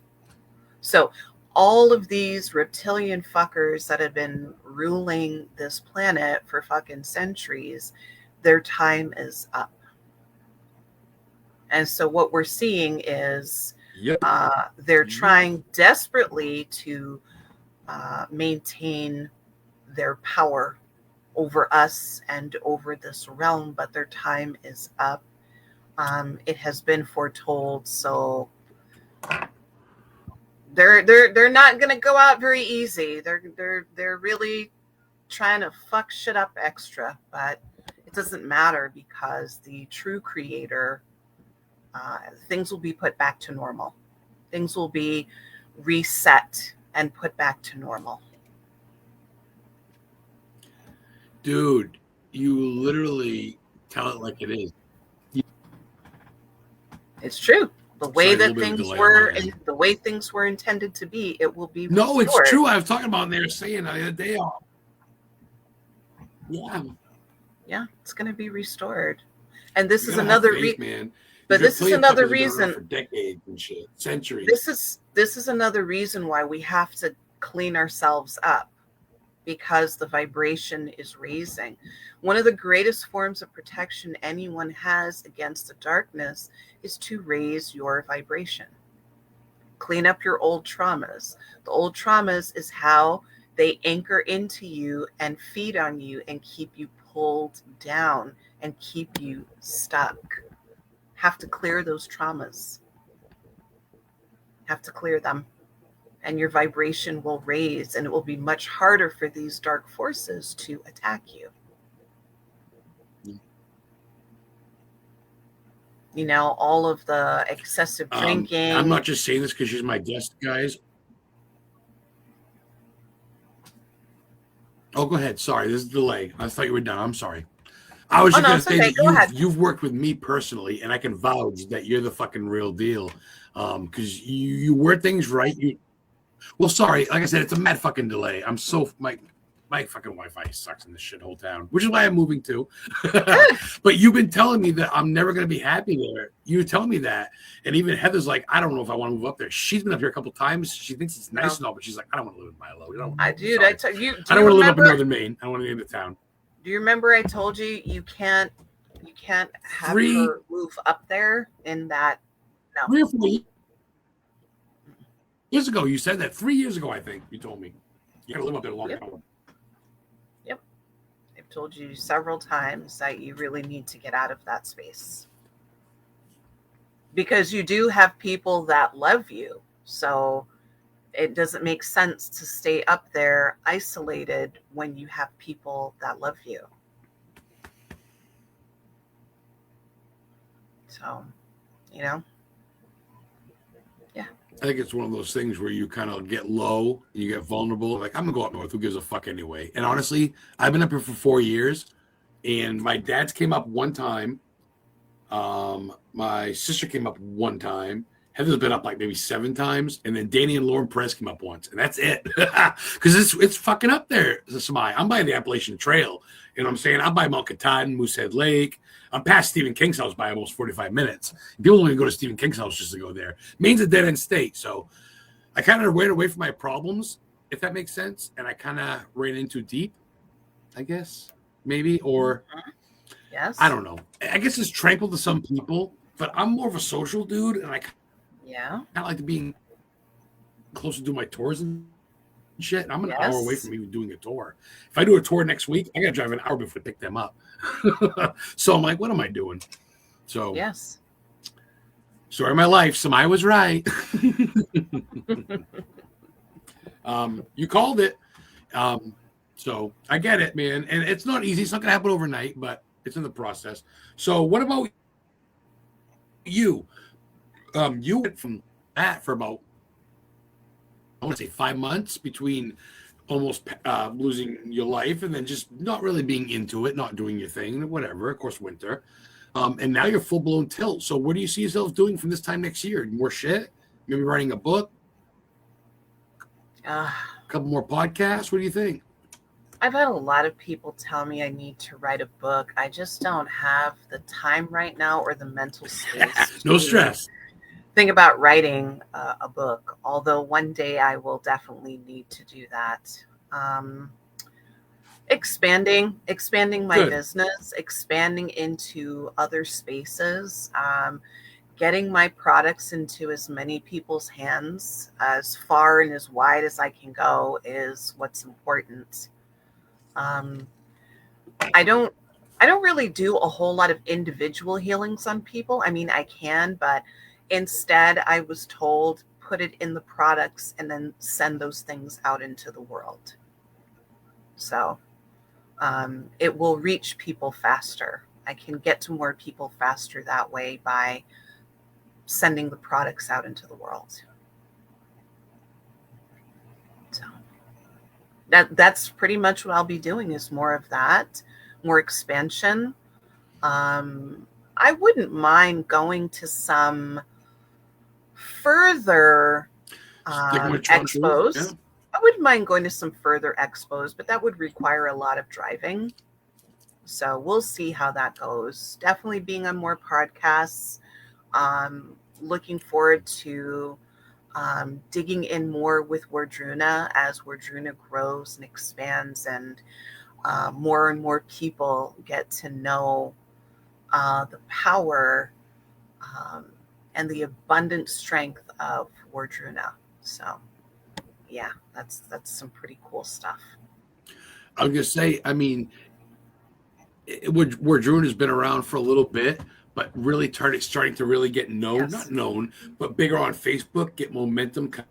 So all of these reptilian fuckers that have been ruling this planet for fucking centuries, their time is up. And so what we're seeing is they're trying desperately to maintain their power over us and over this realm, but their time is up. It has been foretold, so they're not gonna go out very easy. They're really trying to fuck shit up extra, but it doesn't matter because the true creator, things will be put back to normal. Things will be reset and put back to normal. Dude, you literally tell it like it is. It's true. The way the way things were intended to be, it will be restored. No, it's true. I was talking about, and they were saying the other day. Yeah, it's going to be restored. And this is another reason. But this is another reason for decades and shit, centuries. This is another reason why we have to clean ourselves up, because the vibration is raising. One of the greatest forms of protection anyone has against the darkness is to raise your vibration. Clean up your old traumas. The old traumas is how they anchor into you and feed on you and keep you pulled down and keep you stuck. Have to clear those traumas. Have to clear them. And your vibration will raise, and it will be much harder for these dark forces to attack you. You know, all of the excessive drinking. I'm not just saying this because she's my guest, guys. Oh, go ahead. Sorry, there's a delay. I thought you were done. I'm sorry. I was just going to say that you've worked with me personally, and I can vouch that you're the fucking real deal. Because you word things right. Well, sorry. Like I said, it's a mad fucking delay. I'm so my fucking Wi-Fi sucks in this shithole town, which is why I'm moving to. But you've been telling me that I'm never going to be happy there. You tell me that, and even Heather's like, I don't know if I want to move up there. She's been up here a couple times. She thinks it's nice and all, but she's like, I don't want to live in Milo. I do. I tell you. I don't want to live up in Northern Maine. I want to live in the town. Do you remember I told you you can't have her move up there in that? No. 3 or 4 years ago, you said that 3 years ago. I think you told me you got to live up there a long time. Yep, I've told you several times that you really need to get out of that space, because you do have people that love you. So it doesn't make sense to stay up there isolated when you have people that love you. So, you know, I think it's one of those things where you kind of get low, you get vulnerable. Like, I'm gonna go up north. Who gives a fuck anyway? And honestly, I've been up here for 4 years, and my dad's came up one time. My sister came up one time. Heather's been up like maybe 7 times, and then Danny and Lauren Perez came up once, and that's it. Because it's fucking up there, Samai. I'm by the Appalachian Trail. You know what I'm saying? I'm by Mount Katahdin, Moosehead Lake. I'm past Stephen King's house by almost 45 minutes. People only go to Stephen King's house just to go there. Maine's a dead-end state, so I kind of ran away from my problems, if that makes sense, and I kind of ran in too deep, I guess, maybe, or Yes. I don't know. I guess it's tranquil to some people, but I'm more of a social dude, and I kind of like to be close to do my tours and shit. I'm an hour away from even doing a tour. If I do a tour next week, I got to drive an hour before I pick them up. So I'm like, what am I doing? So yes. Story of my life. Samai was right. You called it. So I get it, man. And it's not easy. It's not going to happen overnight, but it's in the process. So what about you? You went from that for about, I want to say 5 months between almost losing your life and then just not really being into it, not doing your thing, whatever, of course, winter. And now you're full-blown tilt. So what do you see yourself doing from this time next year? More shit? Maybe writing a book? A couple more podcasts? What do you think? I've had a lot of people tell me I need to write a book. I just don't have the time right now or the mental space. No stress. Think about writing a book, although one day I will definitely need to do that. Expanding my business, expanding into other spaces, getting my products into as many people's hands as far and as wide as I can go is what's important. I don't really do a whole lot of individual healings on people. I mean, I can, but instead I was told put it in the products and then send those things out into the world. So it will reach people faster. I can get to more people faster that way by sending the products out into the world. So that's pretty much what I'll be doing, is more of that, more expansion. I wouldn't mind going to some further expos. Yeah. I wouldn't mind going to some further expos, but that would require a lot of driving. So we'll see how that goes. Definitely being on more podcasts. Looking forward to digging in more with Wardruna as Wardruna grows and expands, and more and more people get to know the power and the abundant strength of Wardruna. So yeah, that's some pretty cool stuff. I was gonna say, I mean, Wardruna has been around for a little bit, but really starting to really get known, not known, but bigger on Facebook, get momentum, kind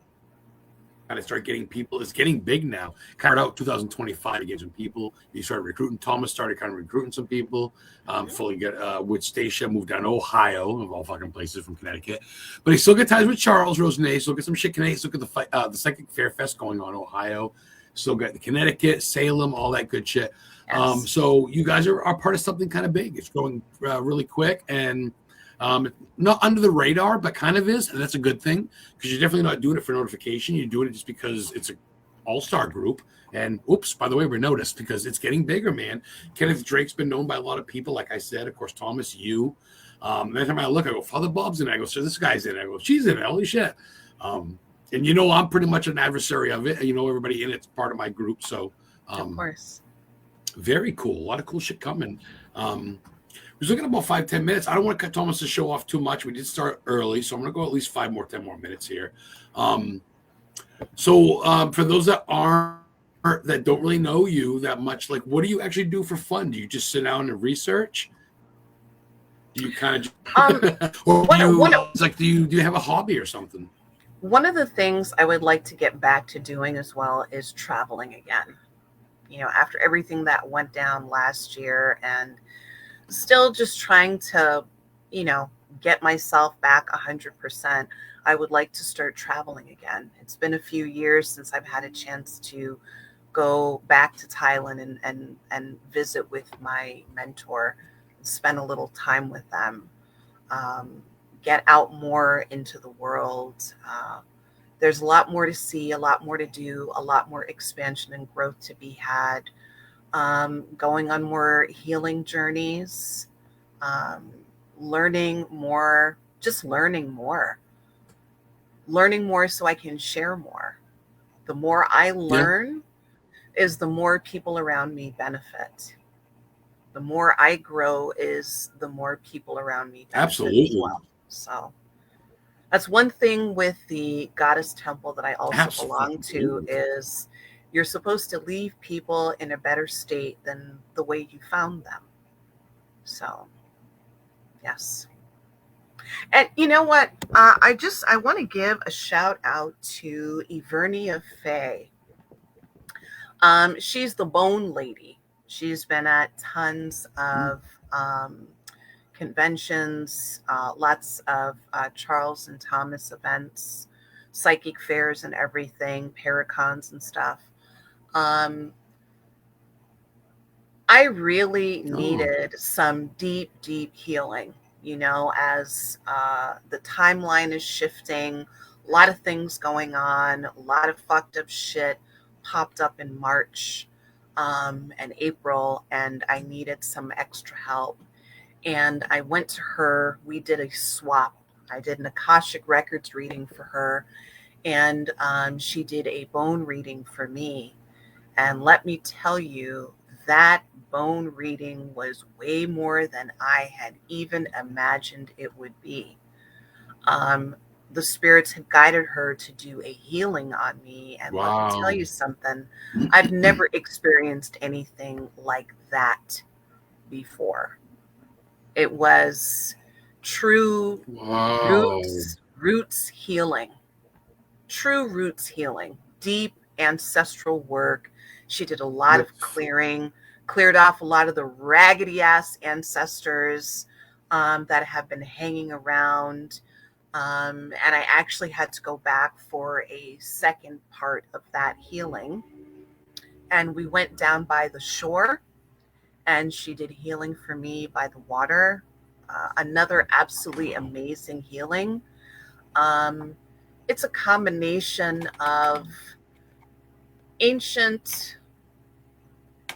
of start getting people. It's getting big now. Kind of out 2025 to get some people. You started recruiting. Thomas started kind of recruiting some people. Fully get with Stacia, moved down to Ohio, of all fucking places, from Connecticut. But he still got ties with Charles Rosenet. Still get some shit Connecticut. Still get the Psychic Fair Fest going on in Ohio. Still got the Connecticut, Salem, all that good shit. Yes. So you guys are part of something kind of big. It's growing really quick and not under the radar, but kind of is. And that's a good thing, because you're definitely not doing it for notification. You're doing it just because it's an all-star group. And oops, by the way, we're noticed because it's getting bigger, man. Kenneth Drake's been known by a lot of people. Like I said, of course, Thomas, you. Every time I look, I go, Father Bob's in it. I go, so this guy's in it. I go, she's in it. Holy shit. And you know, I'm pretty much an adversary of it. You know, everybody in it's part of my group. So of course. Very cool. A lot of cool shit coming. We was looking at about 5-10 minutes. I don't want to cut Thomas's show off too much. We did start early, so I'm going to go at least 10 more minutes here. So for those that don't really know you that much, like, what do you actually do for fun? Do you just sit down and research? Do you kind of, or do you have a hobby or something? One of the things I would like to get back to doing as well is traveling again. You know, after everything that went down last year, and still just trying to, you know, get myself back 100%, I would like to start traveling again. It's been a few years since I've had a chance to go back to Thailand and visit with my mentor, spend a little time with them, get out more into the world. There's a lot more to see, a lot more to do, a lot more expansion and growth to be had. Going on more healing journeys, learning more, just learning more so I can share more. The more I learn is the more people around me benefit. The more I grow is the more people around me benefit. Absolutely. As well. So that's one thing with the goddess temple that I also belong to, is you're supposed to leave people in a better state than the way you found them. So, yes. And you know what? I want to give a shout out to Ivernia Faye. She's the bone lady. She's been at tons of conventions, lots of Charles and Thomas events, psychic fairs and everything, paracons and stuff. I really needed some deep, deep healing, as the timeline is shifting, a lot of things going on, a lot of fucked up shit popped up in March and April, and I needed some extra help. And I went to her. We did a swap. I did an Akashic Records reading for her, and she did a bone reading for me. And let me tell you, that bone reading was way more than I had even imagined it would be. The spirits had guided her to do a healing on me. And let me tell you something, I've never experienced anything like that before. It was true roots healing, true roots healing, deep ancestral work. She did a lot of clearing, cleared off a lot of the raggedy ass ancestors that have been hanging around. And I actually had to go back for a second part of that healing. And we went down by the shore, and she did healing for me by the water. Another absolutely amazing healing. It's a combination of ancient,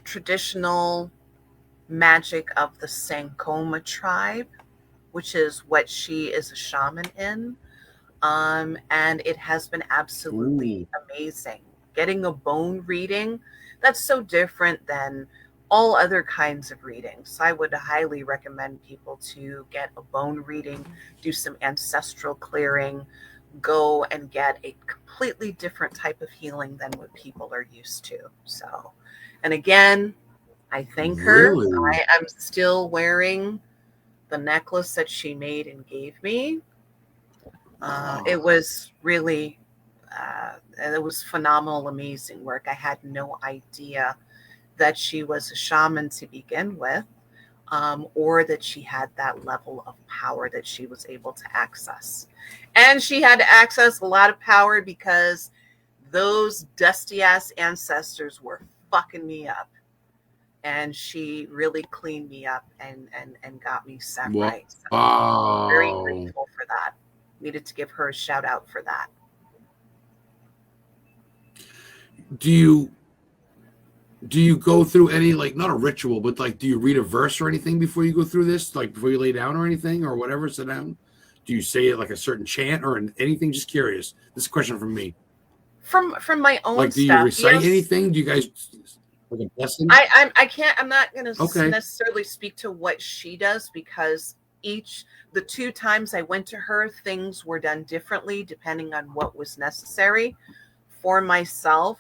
traditional magic of the Sankoma tribe, which is what she is a shaman in. And it has been absolutely amazing. Getting a bone reading, that's so different than all other kinds of readings. I would highly recommend people to get a bone reading, do some ancestral clearing, go and get a completely different type of healing than what people are used to. So, and again, I thank her. I am still wearing the necklace that she made and gave me. It was really, it was phenomenal, amazing work. I had no idea that she was a shaman to begin with, or that she had that level of power that she was able to access. And she had to access a lot of power because those dusty ass ancestors were fucking me up. And she really cleaned me up and got me set right. So I'm very grateful for that. Needed to give her a shout out for that. Do you go through any, like, not a ritual, but like, do you read a verse or anything before you go through this, like before you lay down or anything or whatever, sit down? Do you say it like a certain chant or anything? Just curious. This is a question from me. From my own like, do stuff, you recite yes. anything? Do you guys like a blessing? I can't. I'm not going to necessarily speak to what she does, because the 2 times I went to her, things were done differently depending on what was necessary. For myself,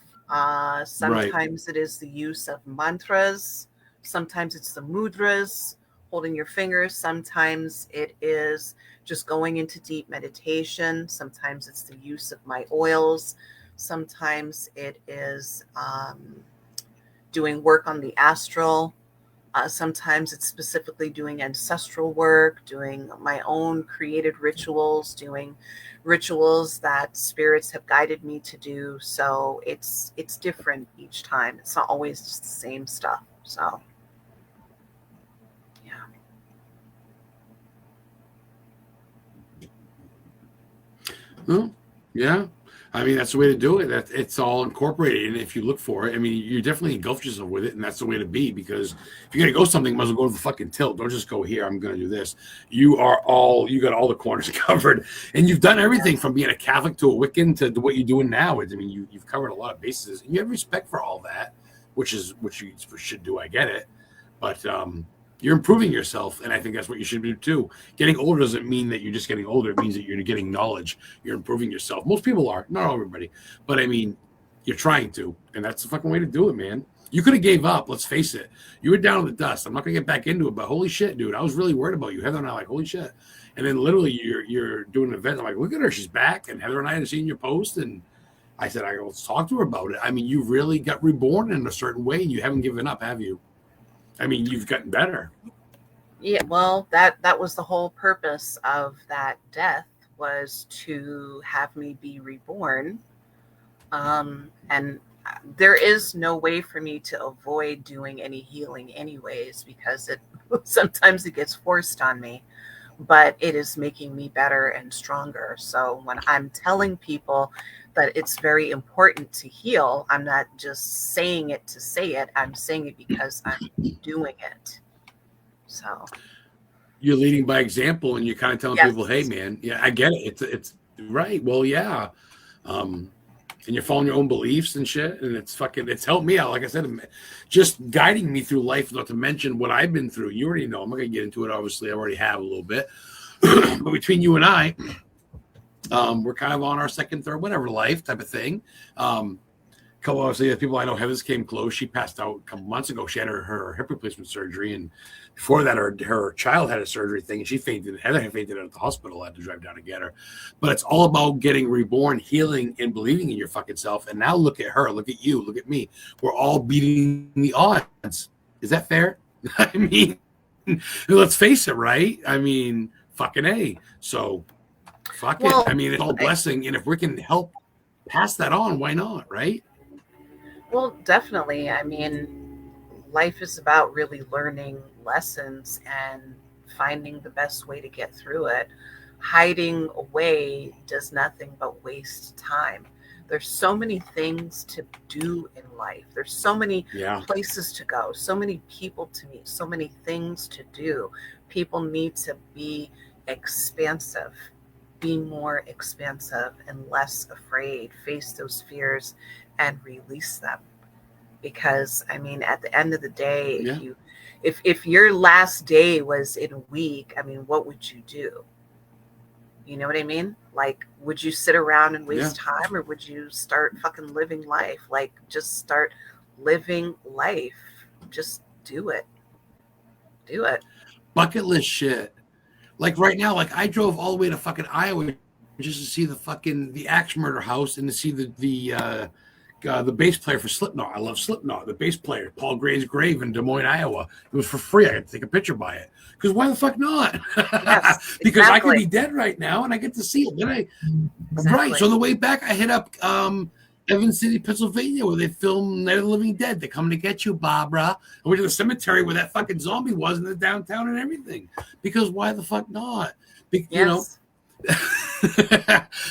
sometimes it is the use of mantras, sometimes it's the mudras, holding your fingers, sometimes it is just going into deep meditation, sometimes it's the use of my oils, sometimes it is doing work on the astral. Sometimes it's specifically doing ancestral work, doing my own created rituals, doing rituals that spirits have guided me to do. So it's different each time. It's not always just the same stuff. So yeah. Well, yeah. I mean, that's the way to do it. That it's all incorporated, and if you look for it, I mean, you definitely engulf yourself with it, and that's the way to be. Because if you're gonna go something, you might as well go to the fucking tilt. Don't just go here. I'm gonna do this. You got all the corners covered, and you've done everything from being a Catholic to a Wiccan to what you're doing now. I mean, you've covered a lot of bases, and you have respect for all that, which you should do. I get it, but you're improving yourself, and I think that's what you should do too. Getting older doesn't mean that you're just getting older. It means that you're getting knowledge. You're improving yourself. Most people are, not everybody, but I mean, you're trying to, and that's the fucking way to do it, man. You could have gave up. Let's face it. You were down in the dust. I'm not gonna get back into it, but holy shit, dude, I was really worried about you. Heather and I like, holy shit. And then literally, you're doing an event. I'm like, look at her, she's back. And Heather and I had seen your post, and I said, let's talk to her about it. I mean, you really got reborn in a certain way, and you haven't given up, have you? I mean, you've gotten better. Yeah, well, that was the whole purpose of that death, was to have me be reborn. And there is no way for me to avoid doing any healing anyways, because sometimes it gets forced on me, but it is making me better and stronger. So when I'm telling people that it's very important to heal, I'm not just saying it to say it. I'm saying it because I'm doing it. So you're leading by example, and you're kind of telling yes. people, hey man, yeah, I get it. It's right. Well, yeah. And you're following your own beliefs and shit. And it's helped me out. Like I said, just guiding me through life, not to mention what I've been through. You already know, I'm not going to get into it. Obviously I already have a little bit, but between you and I, we're kind of on our second, third, whatever life type of thing. Obviously, the people I know, Heather's came close. She passed out a couple months ago. She had her hip replacement surgery, and before that, her child had a surgery thing, and she fainted. Heather had fainted at the hospital. I had to drive down to get her. But it's all about getting reborn, healing, and believing in your fucking self. And now look at her, look at you, look at me. We're all beating the odds. Is that fair? I mean, let's face it, right? I mean, fucking A. So, fuck it. I mean, it's all blessing, and if we can help pass that on, why not, right? Well, definitely. I mean, life is about really learning lessons and finding the best way to get through it. Hiding away does nothing but waste time. There's so many things to do in life. There's so many places to go, so many people to meet, so many things to do. People need to be expansive, be more expansive and less afraid, face those fears and release them. Because I mean, at the end of the day, if your last day was in a week, I mean, what would you do? You know what I mean? Like, would you sit around and waste time, or would you start fucking living life? Like, just start living life. Just do it. Do it. Bucket list shit. Like right now, like I drove all the way to fucking Iowa just to see the axe murder house and to see the bass player for Slipknot. I love Slipknot. The bass player, Paul Gray's grave in Des Moines, Iowa. It was for free. I got to take a picture by it. Because why the fuck not? Yes, because I could be dead right now and I get to see it. Right. So on the way back, I hit up Evans City, Pennsylvania, where they filmed Night of the Living Dead. They're coming to get you, Barbara. I went to the cemetery where that fucking zombie was in the downtown and everything. Because why the fuck not? You know.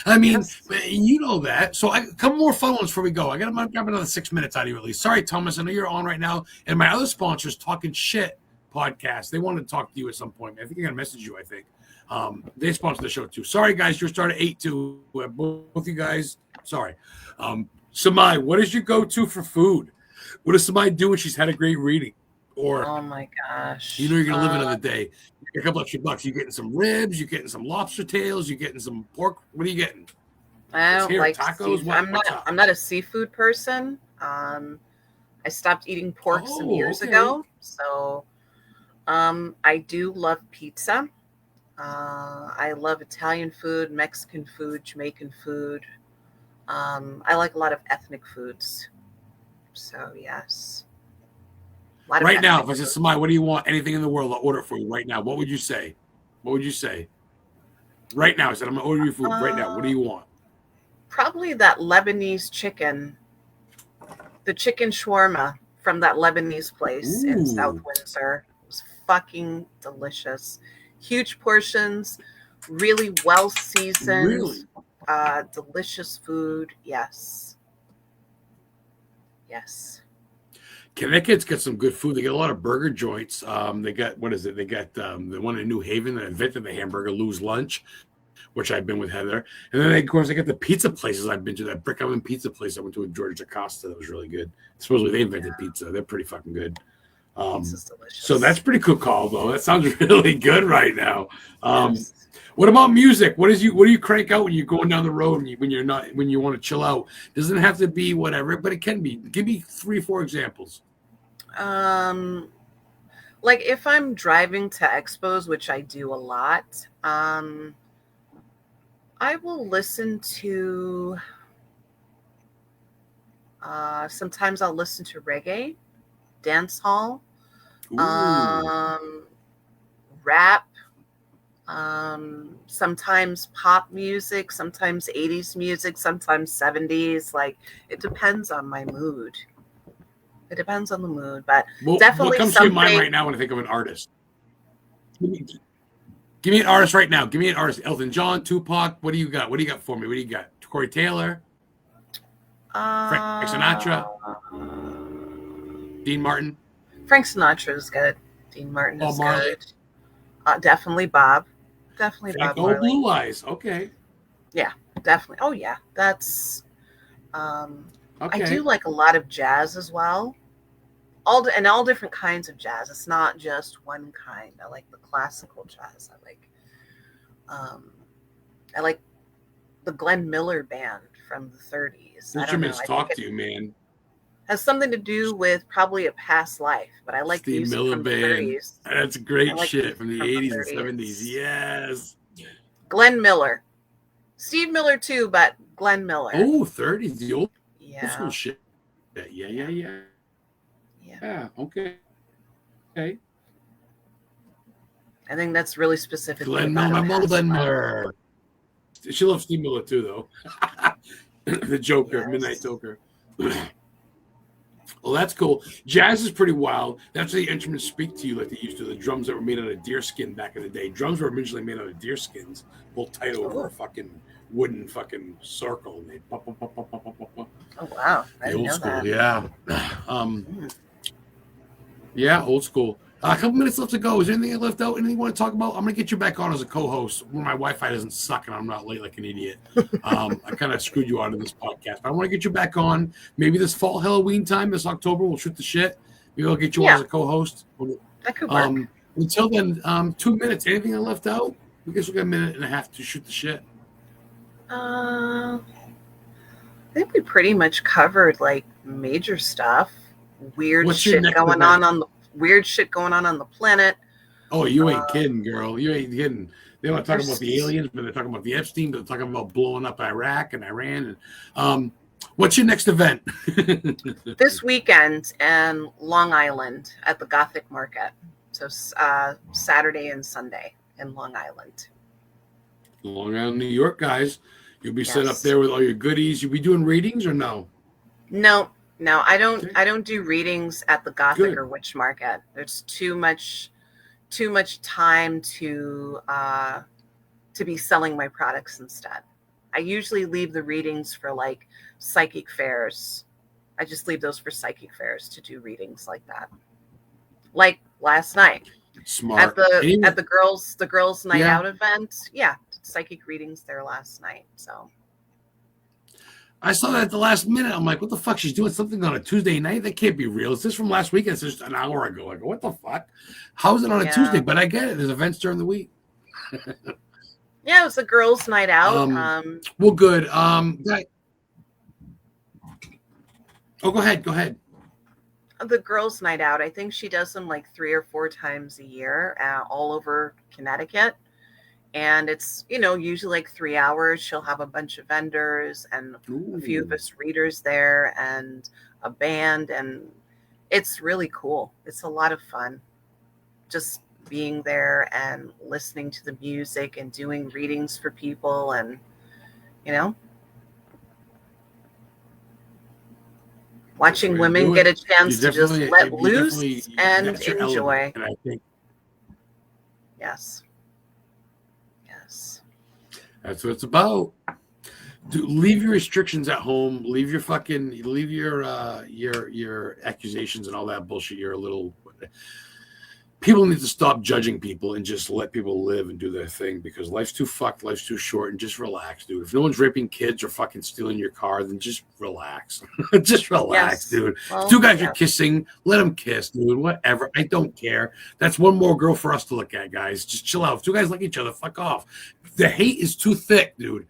I mean, you know that. So a couple more phone ones before we go. I got to grab another 6 minutes out of you at least. Sorry, Thomas. I know you're on right now. And my other sponsors, Talking Shit podcast, they wanted to talk to you at some point. I think they're going to message you, I think. They sponsor the show too. Sorry, guys. You're starting at 8 too. Both you guys. Sorry. Samai, what is your go-to for food? What does Samai do when she's had a great reading? Or, oh my gosh. You know you're going to live another day. A couple extra bucks. You're getting some ribs. You're getting some lobster tails. You're getting some pork. What are you getting? I don't like tacos. I'm not a seafood person. I stopped eating pork some years ago. So I do love pizza. I love Italian food, Mexican food, Jamaican food. I like a lot of ethnic foods. So yes. lot of Right now, ethnic if I said, food. Samai, what do you want? Anything in the world, I'll order it for you right now. What would you say? What would you say? Right now, I said, I'm going to order you food right now. What do you want? Probably that Lebanese chicken, the chicken shawarma from that Lebanese place in South Ooh, Windsor. It was fucking delicious. Huge portions, really well seasoned, really? delicious food. Yes. Yes. Connecticut's got some good food. They got a lot of burger joints. They got, what is it? They got the one in New Haven that invented the hamburger, Lou's Lunch, which I've been with Heather. And then, of course, they got the pizza places I've been to. That brick oven pizza place I went to with George Acosta that was really good. Supposedly they invented pizza. They're pretty fucking good. Pizza's So that's delicious. pretty cool call, though. That sounds really good right now. Yes. What about music? What do you crank out when you're going down the road and when you want to chill out? Doesn't have to be whatever, but it can be. Give me 3, 4 examples. Um, like if I'm driving to expos, which I do a lot, I will listen to sometimes I'll listen to reggae, dance hall, Ooh, um, rap, sometimes pop music, sometimes 80s music, sometimes 70s. Like it depends on my mood. It depends on the mood, but well, what definitely comes to your mind something. right now when I think of an artist? Give me, give me an artist right now. Give me an artist. Elton John, Tupac. What do you got? What do you got for me? What do you got? Corey Taylor, Frank Uh, Sinatra, Dean Martin, Frank Sinatra is good. Dean Martin Bob is Marley, good. Definitely Bob. Definitely Bob Franco Marley. Blue Eyes. Okay, Yeah, definitely. Oh yeah, that's. Um, I do okay. like a lot of jazz as well. All different kinds of jazz. It's not just one kind. I like the classical jazz. Um, I like the Glenn Miller band from the 30s. I don't know. Instruments I think talk it to you, man. has something to do with probably a past life. But I like Steve music Miller from the Band. 30s. That's I great like shit music from the from the 80s and 70s. 30s. Yes. Glenn Miller. Steve Miller too, but Glenn Miller. Oh, 30s, the old school Yeah. shit. Yeah, yeah, Yeah. yeah. Yeah. Yeah, okay. Okay. I think that's really specifically Glenn Miller, about a my mother, past Glenn life. Miller. She loves Steve Miller too, though. The Joker, Midnight Yes. Joker. Well, that's cool. Jazz is pretty wild. That's the instruments speak to you like they used to. The drums that were made out of deer skin back in the day. Drums were originally made out of deer skins, pulled tight over a Oh. fucking wooden fucking circle. And they pop, pop, pop, pop, pop, pop, pop. Oh wow. I The didn't old know school, that. yeah. Um, Mm. yeah, old school. A couple minutes left to go. Is there anything I left out? Anything you want to talk about? I'm gonna get you back on as a co-host when my Wi-Fi doesn't suck and I'm not late like an idiot. I kind of screwed you out of this podcast, but I want to get you back on. Maybe this fall Halloween time, this October, we'll shoot the shit. Maybe I'll get you on as Yeah, a co-host. that could work. Until then, 2 minutes. Anything I left out? I guess we got a minute and a half to shoot the shit. I think we pretty much covered like major stuff. What's your next event? Weird shit going on the planet. Oh, you ain't Um, kidding, girl. You ain't kidding. They want to talk about the there's aliens, but they're talking about the Epstein, but they're talking about blowing up Iraq and Iran. And what's your next event? this weekend in Long Island at the Gothic Market. So Saturday and Sunday in Long Island. Long Island, New York, guys. You'll be set up Yes. there with all your goodies. You'll be doing readings or no? No, no, I don't. Okay. I don't do readings at the Gothic Good. or Witch Market. There's too much time to be selling my products instead. I usually leave the readings for like psychic fairs. I just leave those for psychic fairs to do readings like that. Like last night Smart. at the girls night Yeah. out event. Yeah, psychic readings there last night. So I saw that at the last minute. I'm like, what the fuck? She's doing something on a Tuesday night? That can't be real. Is this from last week? It's just an hour ago. I go, what the fuck? How is it on a yeah. Tuesday? But I get it. There's events during the week. Yeah, it was a girls' night out. Well, good. Oh, go ahead. Go ahead. The girls' night out. I think she does them like 3 or 4 times a year, all over Connecticut. And it's, usually like 3 hours. She'll have a bunch of vendors and a few of Ooh. us readers there and a band. And It's really cool. It's a lot of fun. Just being there and listening to the music and doing readings for people, and you know, watching women get a chance to just let loose and enjoy. And I think Yes. that's what it's about. Leave your restrictions at home. Leave your accusations and all that bullshit. You're a little. People need to stop judging people and just let people live and do their thing, because life's too fucked, life's too short, and just relax, dude. If no one's raping kids or fucking stealing your car, then just relax. Just relax, dude. Well, if two guys are kissing, let them kiss, dude. Whatever. I don't care. That's one more girl for us to look at, guys. Just chill out. If two guys like each other, fuck off. The hate is too thick, dude.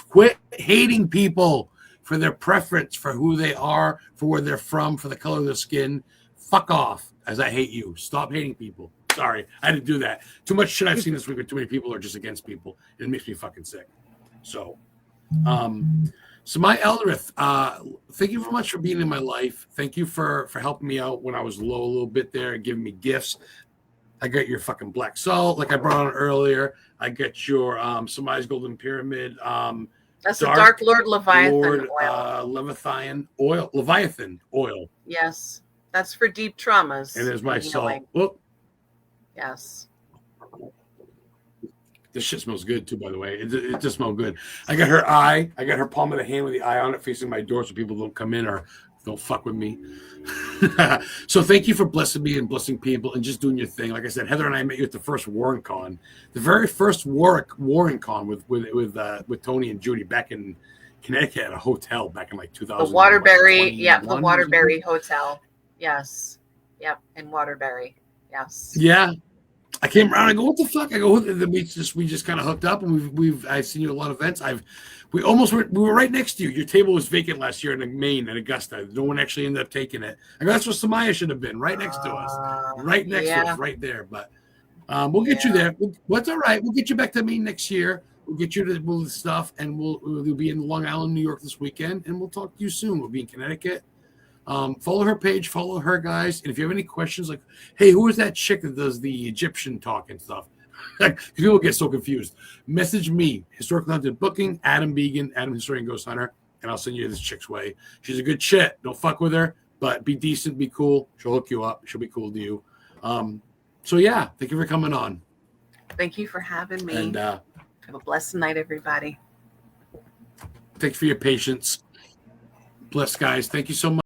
Quit hating people for their preference, for who they are, for where they're from, for the color of their skin. Fuck off. As I hate you. Stop hating people. Sorry, I had to do that. Too much shit I've seen this week with too many people are just against people. It makes me fucking sick. So my ELDRAATH, thank you very much for being in my life. Thank you for helping me out when I was low a little bit there and giving me gifts. I got your fucking black salt, like I brought on earlier. I got your Samaia's Golden Pyramid. That's the Dark Lord Leviathan oil. Leviathan oil. Yes. That's for deep traumas. And there's my salt. Whoop. Yes. This shit smells good too, by the way. It just smells good. I got her eye. I got her palm of the hand with the eye on it facing my door so people don't come in or don't fuck with me. So thank you for blessing me and blessing people and just doing your thing. Like I said, Heather and I met you at the first WarrenCon. The very first WarrenCon with Tony and Judy back in Connecticut at a hotel back in like 2000. The Waterbury. Yeah, the Waterbury Hotel. Yes. Yep. In Waterbury. Yes. Yeah. I came around. I go, what the fuck? I go, we just kind of hooked up, and I've seen you at a lot of events. We were right next to you. Your table was vacant last year in Maine at Augusta. No one actually ended up taking it. I go, that's where SAMAIA should have been, right next to us, right next to us, right there. But we'll get you there. What's all right? We'll get you back to Maine next year. We'll get you to the stuff, and we'll be in Long Island, New York this weekend, and we'll talk to you soon. We'll be in Connecticut. Follow her page, follow her, guys. And if you have any questions, like, hey, who is that chick that does the Egyptian talk and stuff? People get so confused. Message me, Historical Haunted Booking, Adam Began, Adam Historian Ghost Hunter, and I'll send you this chick's way. She's a good chick. Don't fuck with her, but be decent, be cool. She'll hook you up. She'll be cool to you. So yeah, thank you for coming on. Thank you for having me. And have a blessed night, everybody. Thanks for your patience. Bless, guys. Thank you so much.